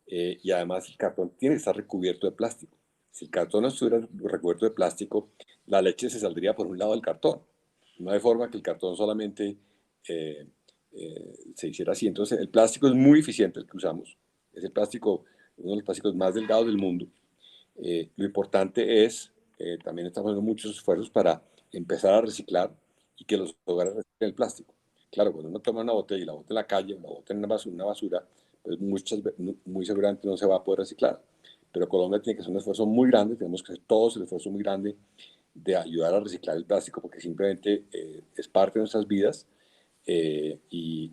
y además el cartón tiene que estar recubierto de plástico. Si el cartón no estuviera recubierto de plástico, la leche se saldría por un lado del cartón. No hay forma que el cartón solamente se hiciera así. Entonces, el plástico es muy eficiente, el que usamos. Es el plástico, uno de los plásticos más delgados del mundo. Lo importante es, también estamos haciendo muchos esfuerzos para empezar a reciclar y que los hogares reciclen el plástico. Claro, cuando uno toma una botella y la bota en la calle, o la bota en una basura, pues muy seguramente no se va a poder reciclar. Pero Colombia tiene que hacer un esfuerzo muy grande, tenemos que hacer todos el esfuerzo muy grande de ayudar a reciclar el plástico, porque simplemente es parte de nuestras vidas, y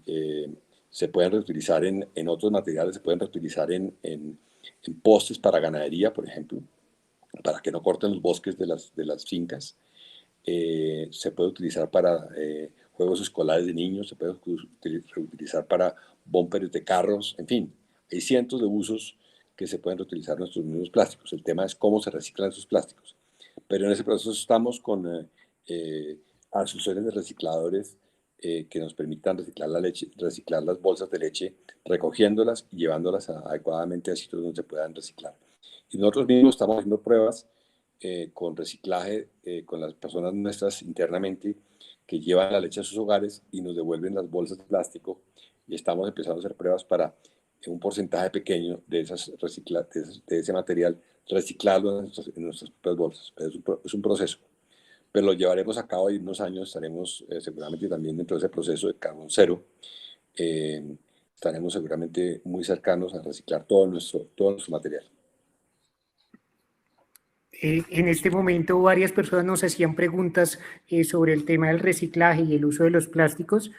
se pueden reutilizar en otros materiales, se pueden reutilizar en postes para ganadería, por ejemplo, para que no corten los bosques de las fincas. Se puede utilizar para juegos escolares de niños, se puede reutilizar para bumpers de carros, en fin, hay cientos de usos que se pueden reutilizar nuestros mismos plásticos. El tema es cómo se reciclan esos plásticos. Pero en ese proceso estamos con asociaciones de recicladores que nos permitan reciclar la leche, reciclar las bolsas de leche, recogiéndolas y llevándolas adecuadamente a sitios donde se puedan reciclar. Y nosotros mismos estamos haciendo pruebas con reciclaje con las personas nuestras internamente que llevan la leche a sus hogares y nos devuelven las bolsas de plástico, y estamos empezando a hacer pruebas para un porcentaje pequeño de ese material reciclarlo en nuestras propias bolsas. Es un proceso, pero lo llevaremos a cabo y en unos años estaremos seguramente también dentro de ese proceso de carbón cero. Estaremos seguramente muy cercanos a reciclar todo nuestro material. En este momento varias personas nos hacían preguntas sobre el tema del reciclaje y el uso de los plásticos.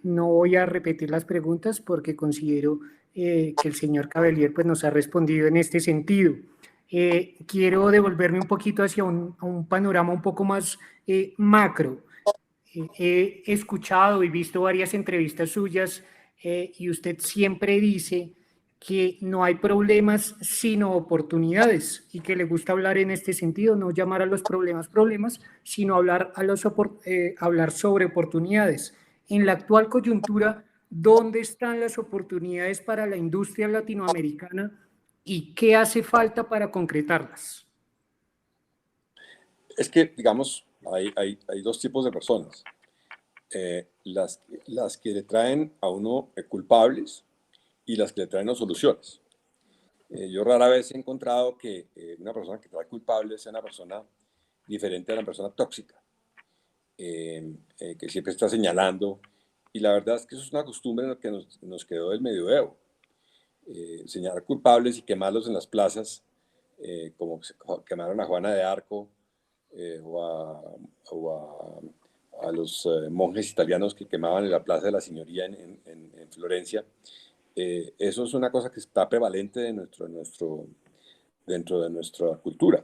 No voy a repetir las preguntas porque considero que el señor Cavelier pues, nos ha respondido en este sentido. Quiero devolverme un poquito hacia un panorama un poco más macro. He escuchado y visto varias entrevistas suyas y usted siempre dice que no hay problemas sino oportunidades y que le gusta hablar en este sentido, no llamar a los problemas problemas, sino hablar sobre oportunidades. En la actual coyuntura, ¿dónde están las oportunidades para la industria latinoamericana y qué hace falta para concretarlas? Es que, digamos, hay dos tipos de personas. Las que le traen a uno culpables y las que le traen a soluciones. Yo rara vez he encontrado que una persona que trae culpables sea una persona diferente a una persona tóxica, que siempre está señalando. Y la verdad es que eso es una costumbre que nos quedó del medioevo. Señalar culpables y quemarlos en las plazas, como quemaron a Juana de Arco, o a los monjes italianos que quemaban en la Plaza de la Signoria en Florencia. Eso es una cosa que está prevalente dentro de nuestra cultura,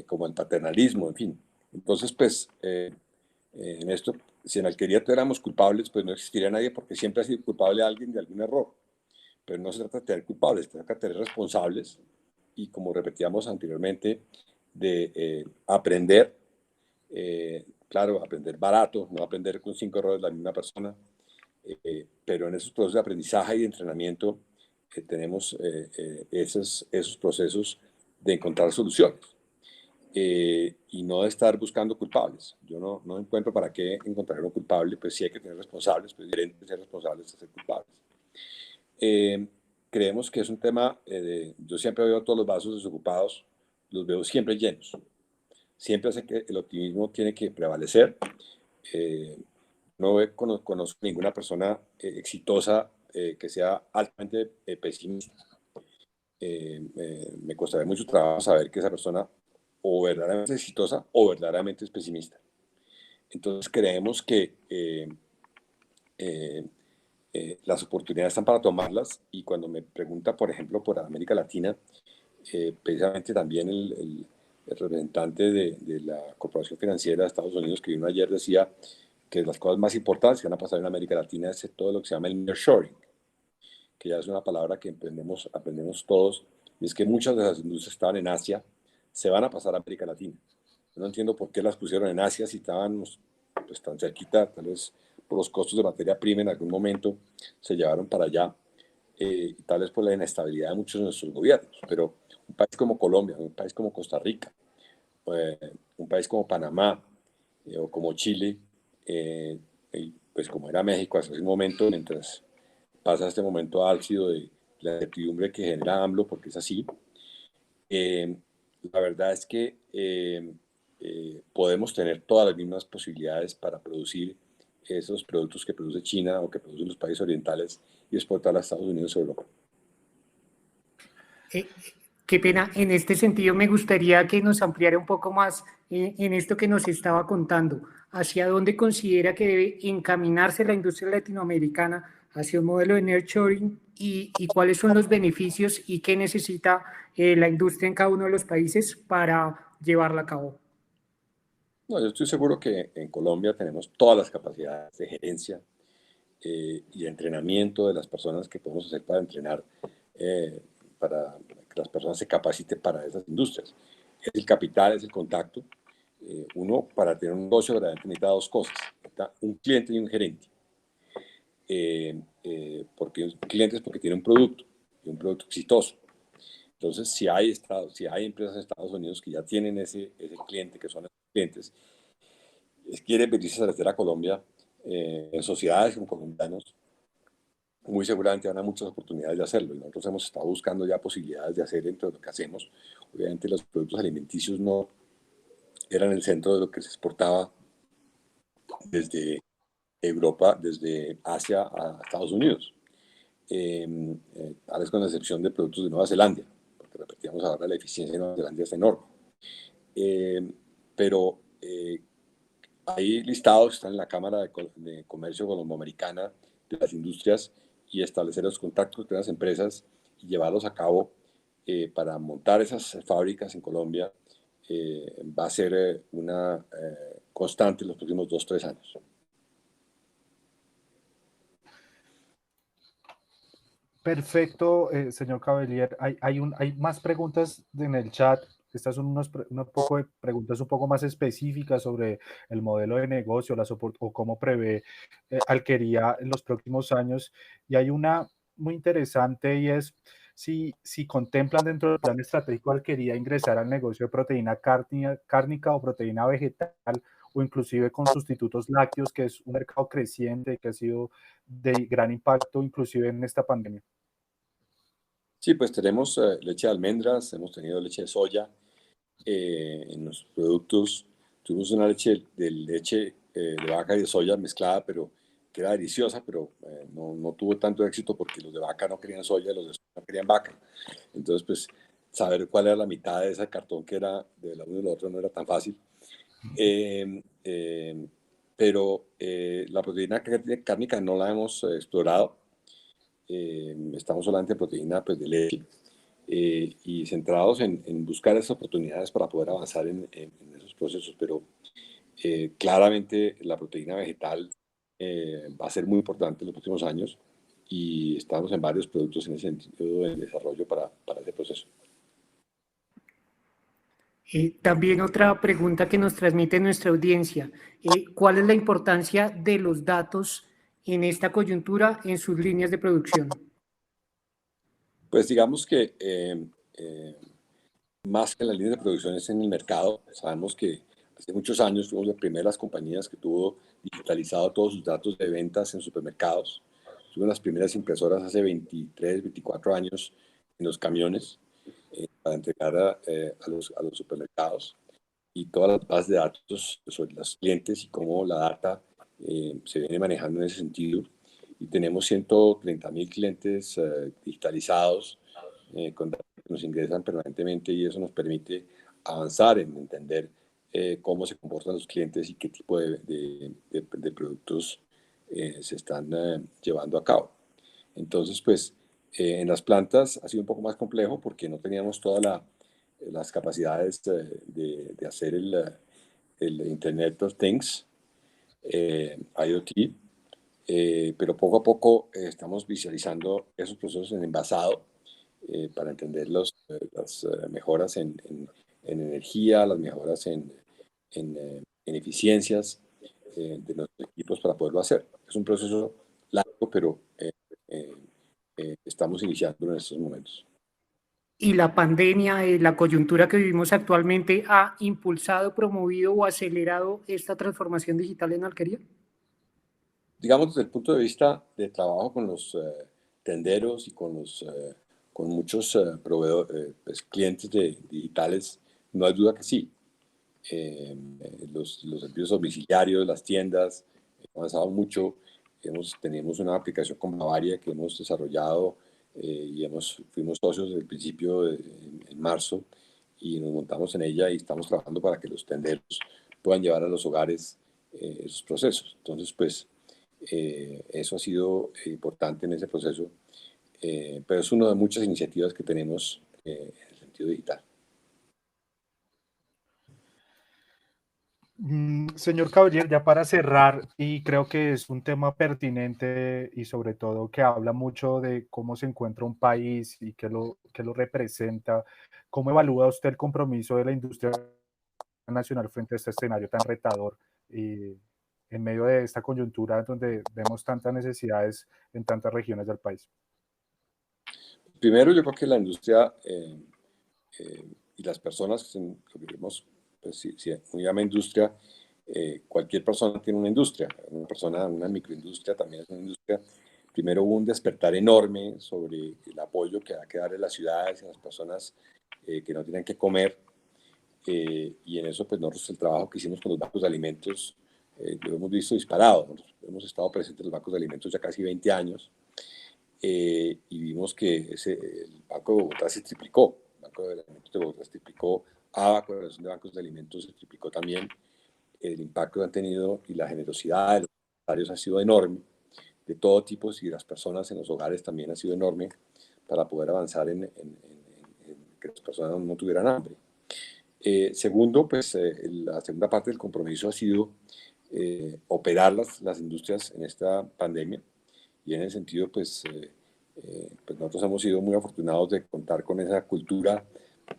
como el paternalismo, en fin. Entonces, pues, en esto, si en Alquería éramos culpables, pues no existiría nadie porque siempre ha sido culpable a alguien de algún error. Pero no se trata de tener culpables, se trata de tener responsables y, como repetíamos anteriormente, de aprender, claro, aprender barato, no aprender con 5 errores la misma persona, pero en esos procesos de aprendizaje y de entrenamiento tenemos esos procesos de encontrar soluciones y no de estar buscando culpables. Yo no encuentro para qué encontrar un culpable, pues sí hay que tener responsables, pues es diferente ser responsables de ser culpables. Creemos que es un tema yo siempre veo todos los vasos desocupados, los veo siempre llenos. Siempre hace que el optimismo tiene que prevalecer. No conozco ninguna persona exitosa que sea altamente pesimista. Me costaría mucho trabajo saber que esa persona o verdaderamente es exitosa o verdaderamente es pesimista. Entonces creemos que las oportunidades están para tomarlas, y cuando me pregunta, por ejemplo, por América Latina, precisamente también el representante de la Corporación Financiera de Estados Unidos que vino ayer decía que las cosas más importantes que van a pasar en América Latina es todo lo que se llama el nearshoring, que ya es una palabra que aprendemos todos, y es que muchas de las industrias estaban en Asia, se van a pasar a América Latina. Yo no entiendo por qué las pusieron en Asia si estaban pues, tan cerquita, tal vez por los costos de materia prima en algún momento se llevaron para allá, y tal vez por la inestabilidad de muchos de nuestros gobiernos, pero un país como Colombia, un país como Costa Rica, un país como Panamá o como Chile, y pues como era México hasta ese momento, mientras pasa este momento álgido de la incertidumbre que genera AMLO, porque es así, la verdad es que podemos tener todas las mismas posibilidades para producir esos productos que produce China o que producen los países orientales y exportar a Estados Unidos o Europa. Qué pena, en este sentido me gustaría que nos ampliara un poco más en esto que nos estaba contando. ¿Hacia dónde considera que debe encaminarse la industria latinoamericana hacia un modelo de nearshoring y cuáles son los beneficios y qué necesita la industria en cada uno de los países para llevarla a cabo? No, yo estoy seguro que en Colombia tenemos todas las capacidades de gerencia y de entrenamiento de las personas que podemos hacer para entrenar, para que las personas se capaciten para esas industrias. Es el capital, es el contacto. Uno, para tener un negocio, verdaderamente necesita dos cosas: necesita un cliente y un gerente. Porque clientes porque tiene un producto y un producto exitoso. Entonces, si hay empresas en Estados Unidos que ya tienen ese cliente, que son esos clientes, quieren venirse a establecer a Colombia en sociedades con colombianos, muy seguramente habrá muchas oportunidades de hacerlo. Y nosotros hemos estado buscando ya posibilidades de hacer dentro de lo que hacemos. Obviamente los productos alimenticios no eran el centro de lo que se exportaba desde Europa, desde Asia a Estados Unidos. Tal vez con la excepción de productos de Nueva Zelanda, porque repetíamos ahora la eficiencia de Nueva Zelanda es enorme. Pero hay listados, están en la Cámara de Comercio Colomboamericana de las Industrias, y establecer los contactos con las empresas y llevarlos a cabo para montar esas fábricas en Colombia va a ser una constante en los próximos 2-3 años. Perfecto, señor Cavelier. Hay más preguntas en el chat. Estas son un poco de preguntas un poco más específicas sobre el modelo de negocio, o cómo prevé Alquería en los próximos años. Y hay una muy interesante, y es si contemplan dentro del plan estratégico Alquería ingresar al negocio de proteína cárnica o proteína vegetal, o inclusive con sustitutos lácteos, que es un mercado creciente que ha sido de gran impacto inclusive en esta pandemia. Sí, pues tenemos leche de almendras, hemos tenido leche de soya en los productos. Tuvimos una leche de vaca y de soya mezclada, pero que era deliciosa, pero no tuvo tanto éxito porque los de vaca no querían soya y los de soya no querían vaca. Entonces, pues, saber cuál era la mitad de ese cartón que era de la uno y la otra no era tan fácil. Pero la proteína cárnica no la hemos explorado. Estamos solamente en proteína, pues, de leche. Y centrados en buscar esas oportunidades para poder avanzar en esos procesos. Pero claramente la proteína vegetal va a ser muy importante en los próximos años, y estamos en varios productos en ese sentido de desarrollo para ese proceso. También otra pregunta que nos transmite nuestra audiencia. ¿Cuál es la importancia de los datos en esta coyuntura en sus líneas de producción? Pues digamos que más que en las líneas de producción es en el mercado. Sabemos que hace muchos años fuimos las primeras compañías que tuvo digitalizado todos sus datos de ventas en supermercados. Tuvimos las primeras impresoras hace 23, 24 años en los camiones para entregar a los supermercados, y todas las bases de datos sobre los clientes y cómo la data se viene manejando en ese sentido. Y tenemos 130.000 clientes digitalizados con datos que nos ingresan permanentemente, y eso nos permite avanzar en entender cómo se comportan los clientes y qué tipo de productos se están llevando a cabo. Entonces, pues, en las plantas ha sido un poco más complejo porque no teníamos todas las capacidades de hacer el Internet of Things, IoT, pero poco a poco estamos visualizando esos procesos en envasado para entender las mejoras en energía, las mejoras en eficiencias de los equipos para poderlo hacer. Es un proceso largo, pero estamos iniciando en estos momentos. ¿Y la pandemia, la coyuntura que vivimos actualmente, ha impulsado, promovido o acelerado esta transformación digital en Alquería? Digamos, desde el punto de vista de trabajo con los tenderos y con muchos pues, clientes digitales, no hay duda que sí. Los servicios domiciliarios, las tiendas, han avanzado mucho. Tenemos una aplicación con Bavaria que hemos desarrollado y fuimos socios desde el principio en marzo, y nos montamos en ella y estamos trabajando para que los tenderos puedan llevar a los hogares esos procesos. Entonces, pues, eso ha sido importante en ese proceso, pero es una de muchas iniciativas que tenemos en el sentido digital. Señor Caballero, ya para cerrar, y creo que es un tema pertinente y sobre todo que habla mucho de cómo se encuentra un país y qué lo representa, ¿cómo evalúa usted el compromiso de la industria nacional frente a este escenario tan retador? en medio de esta coyuntura donde vemos tantas necesidades en tantas regiones del país? Primero, yo creo que la industria y las personas que vivimos, pues si uno llama industria, cualquier persona tiene una industria, una persona, una microindustria también es una industria. Primero hubo un despertar enorme sobre el apoyo que hay que darle a las ciudades y a las personas que no tienen que comer, y en eso pues nosotros el trabajo que hicimos con los bancos de alimentos lo hemos visto disparado. Nosotros hemos estado presentes en los bancos de alimentos ya casi 20 años, y vimos que el Banco de Bogotá se triplicó, el Banco de Alimentos de Bogotá se triplicó, ABA, Coordinación de Bancos de Alimentos, se triplicó también. El impacto que han tenido y la generosidad de los empresarios ha sido enorme, de todo tipo, y las personas en los hogares también ha sido enorme para poder avanzar en que las personas no tuvieran hambre. Segundo, pues la segunda parte del compromiso ha sido operar las industrias en esta pandemia, y en ese sentido, pues nosotros hemos sido muy afortunados de contar con esa cultura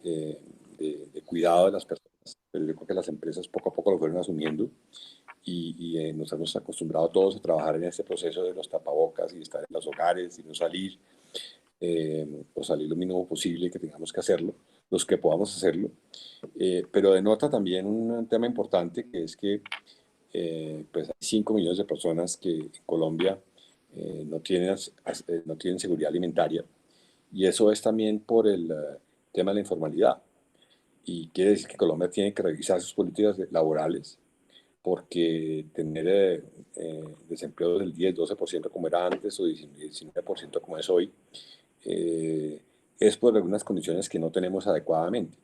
de cuidado de las personas, pero yo creo que las empresas poco a poco lo fueron asumiendo, y nos hemos acostumbrado todos a trabajar en este proceso de los tapabocas y estar en los hogares y no salir, o salir lo mínimo posible que tengamos que hacerlo, los que podamos hacerlo. Pero denota también un tema importante, que es que pues hay 5 millones de personas que en Colombia no tienen seguridad alimentaria, y eso es también por el tema de la informalidad, y quiere decir que Colombia tiene que revisar sus políticas laborales, porque tener desempleo del 10-12% como era antes, o 19% como es hoy, es por algunas condiciones que no tenemos adecuadamente.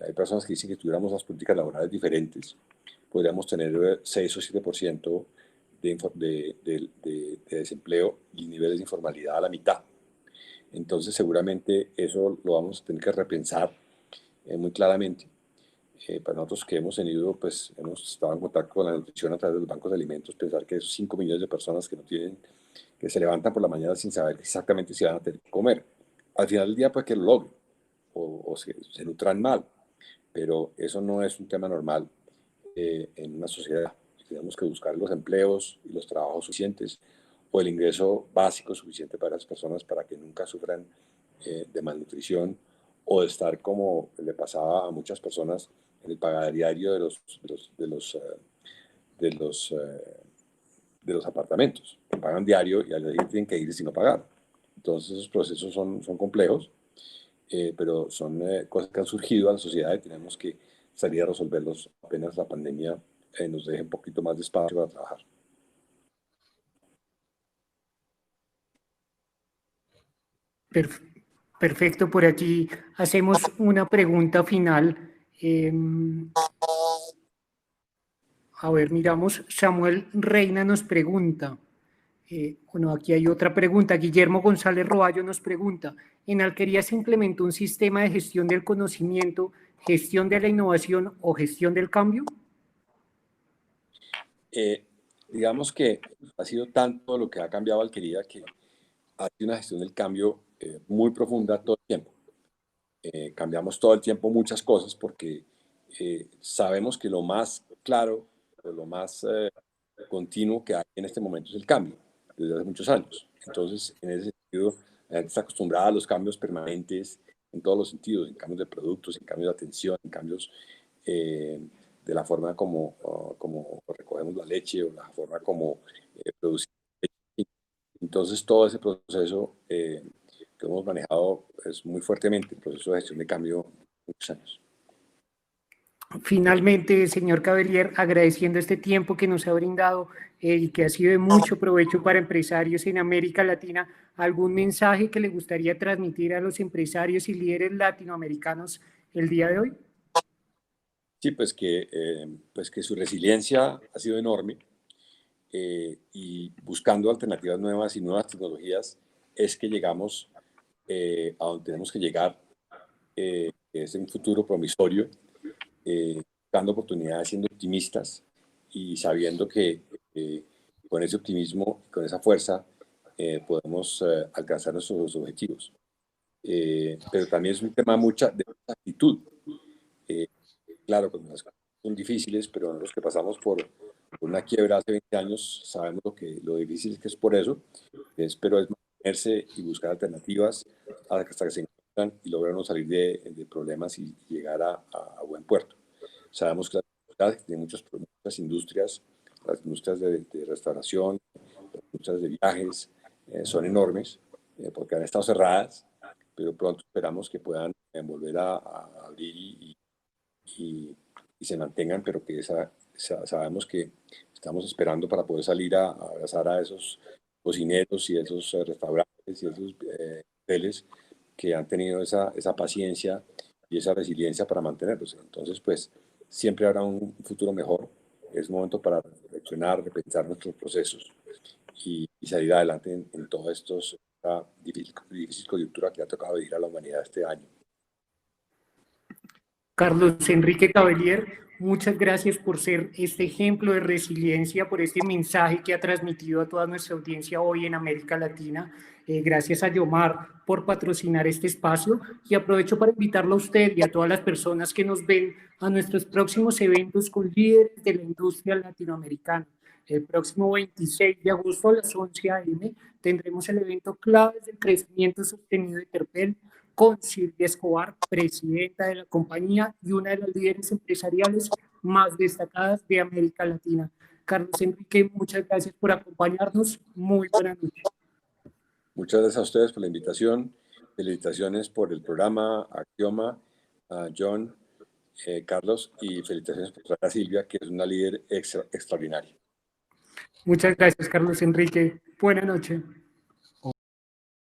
Hay personas que dicen que si tuviéramos las políticas laborales diferentes, podríamos tener 6 o 7% de desempleo y niveles de informalidad a la mitad. Entonces, seguramente eso lo vamos a tener que repensar muy claramente. Para nosotros que hemos tenido, pues hemos estado en contacto con la nutrición a través de los bancos de alimentos, pensar que esos 5 millones de personas que no tienen, que se levantan por la mañana sin saber exactamente si van a tener que comer, al final del día pues que lo logren, o se nutran mal, pero eso no es un tema normal en una sociedad. Tenemos que buscar los empleos y los trabajos suficientes, o el ingreso básico suficiente para las personas, para que nunca sufran de malnutrición, o de estar como le pasaba a muchas personas en el pagadiario de los apartamentos, que pagan diario y al día tienen que ir sin no pagar. Entonces esos procesos son complejos, pero son cosas que han surgido a la sociedad, y tenemos que salir a resolverlos apenas la pandemia nos deje un poquito más de espacio para trabajar. Perfecto, por aquí hacemos una pregunta final. A ver, miramos, Samuel Reina nos pregunta, bueno, aquí hay otra pregunta, Guillermo González Roballo nos pregunta, ¿en Alquería se implementó un sistema de gestión del conocimiento, gestión de la innovación o gestión del cambio? Digamos que ha sido tanto lo que ha cambiado Alquería, que ha sido una gestión del cambio muy profunda todo el tiempo. Cambiamos todo el tiempo muchas cosas, porque sabemos que lo más claro, o lo más continuo que hay en este momento es el cambio, desde hace muchos años. Entonces, en ese sentido, la gente está acostumbrada a los cambios permanentes en todos los sentidos, en cambios de productos, en cambios de atención, en cambios de la forma como recogemos la leche, o la forma como producimos leche. Entonces, todo ese proceso que hemos manejado es muy fuertemente, el proceso de gestión de cambio, muchos años. Finalmente, señor Cavelier, agradeciendo este tiempo que nos ha brindado y que ha sido de mucho provecho para empresarios en América Latina, ¿algún mensaje que le gustaría transmitir a los empresarios y líderes latinoamericanos el día de hoy? Sí, pues que su resiliencia ha sido enorme, y buscando alternativas nuevas y nuevas tecnologías es que llegamos a donde tenemos que llegar, que es un futuro promisorio, dando oportunidades, siendo optimistas y sabiendo que con ese optimismo, con esa fuerza, podemos alcanzar nuestros objetivos. Pero también es un tema de mucha actitud. Claro, pues las cosas son difíciles, pero los que pasamos por una quiebra hace 20 años, sabemos lo difícil que es por eso, pero es mantenerse y buscar alternativas hasta que se encuentran y logran salir de problemas y llegar a buen puerto. Sabemos que de muchas industrias, las industrias de restauración, las industrias de viajes, son enormes porque han estado cerradas, pero pronto esperamos que puedan volver a abrir y se mantengan, pero que sabemos que estamos esperando para poder salir a abrazar a esos cocineros y esos restaurantes y esos hoteles que han tenido esa paciencia y esa resiliencia para mantenerlos. Entonces, pues, siempre habrá un futuro mejor. Es momento para reflexionar, repensar nuestros procesos y salir adelante en toda esta difícil coyuntura que ha tocado vivir a la humanidad este año. Carlos Enrique Cavelier, muchas gracias por ser este ejemplo de resiliencia, por este mensaje que ha transmitido a toda nuestra audiencia hoy en América Latina. Gracias a Yomar por patrocinar este espacio y aprovecho para invitarlo a usted y a todas las personas que nos ven a nuestros próximos eventos con líderes de la industria latinoamericana. El próximo 26 de agosto a las 11 a.m. tendremos el evento Claves del Crecimiento Sostenido de Terpel con Silvia Escobar, presidenta de la compañía y una de las líderes empresariales más destacadas de América Latina. Carlos Enrique, muchas gracias por acompañarnos. Muy buena noche. Muchas gracias a ustedes por la invitación. Felicitaciones por el programa, a Axioma, a John, Carlos, y felicitaciones por Silvia, que es una líder extraordinaria. Muchas gracias, Carlos Enrique. Buenas noches.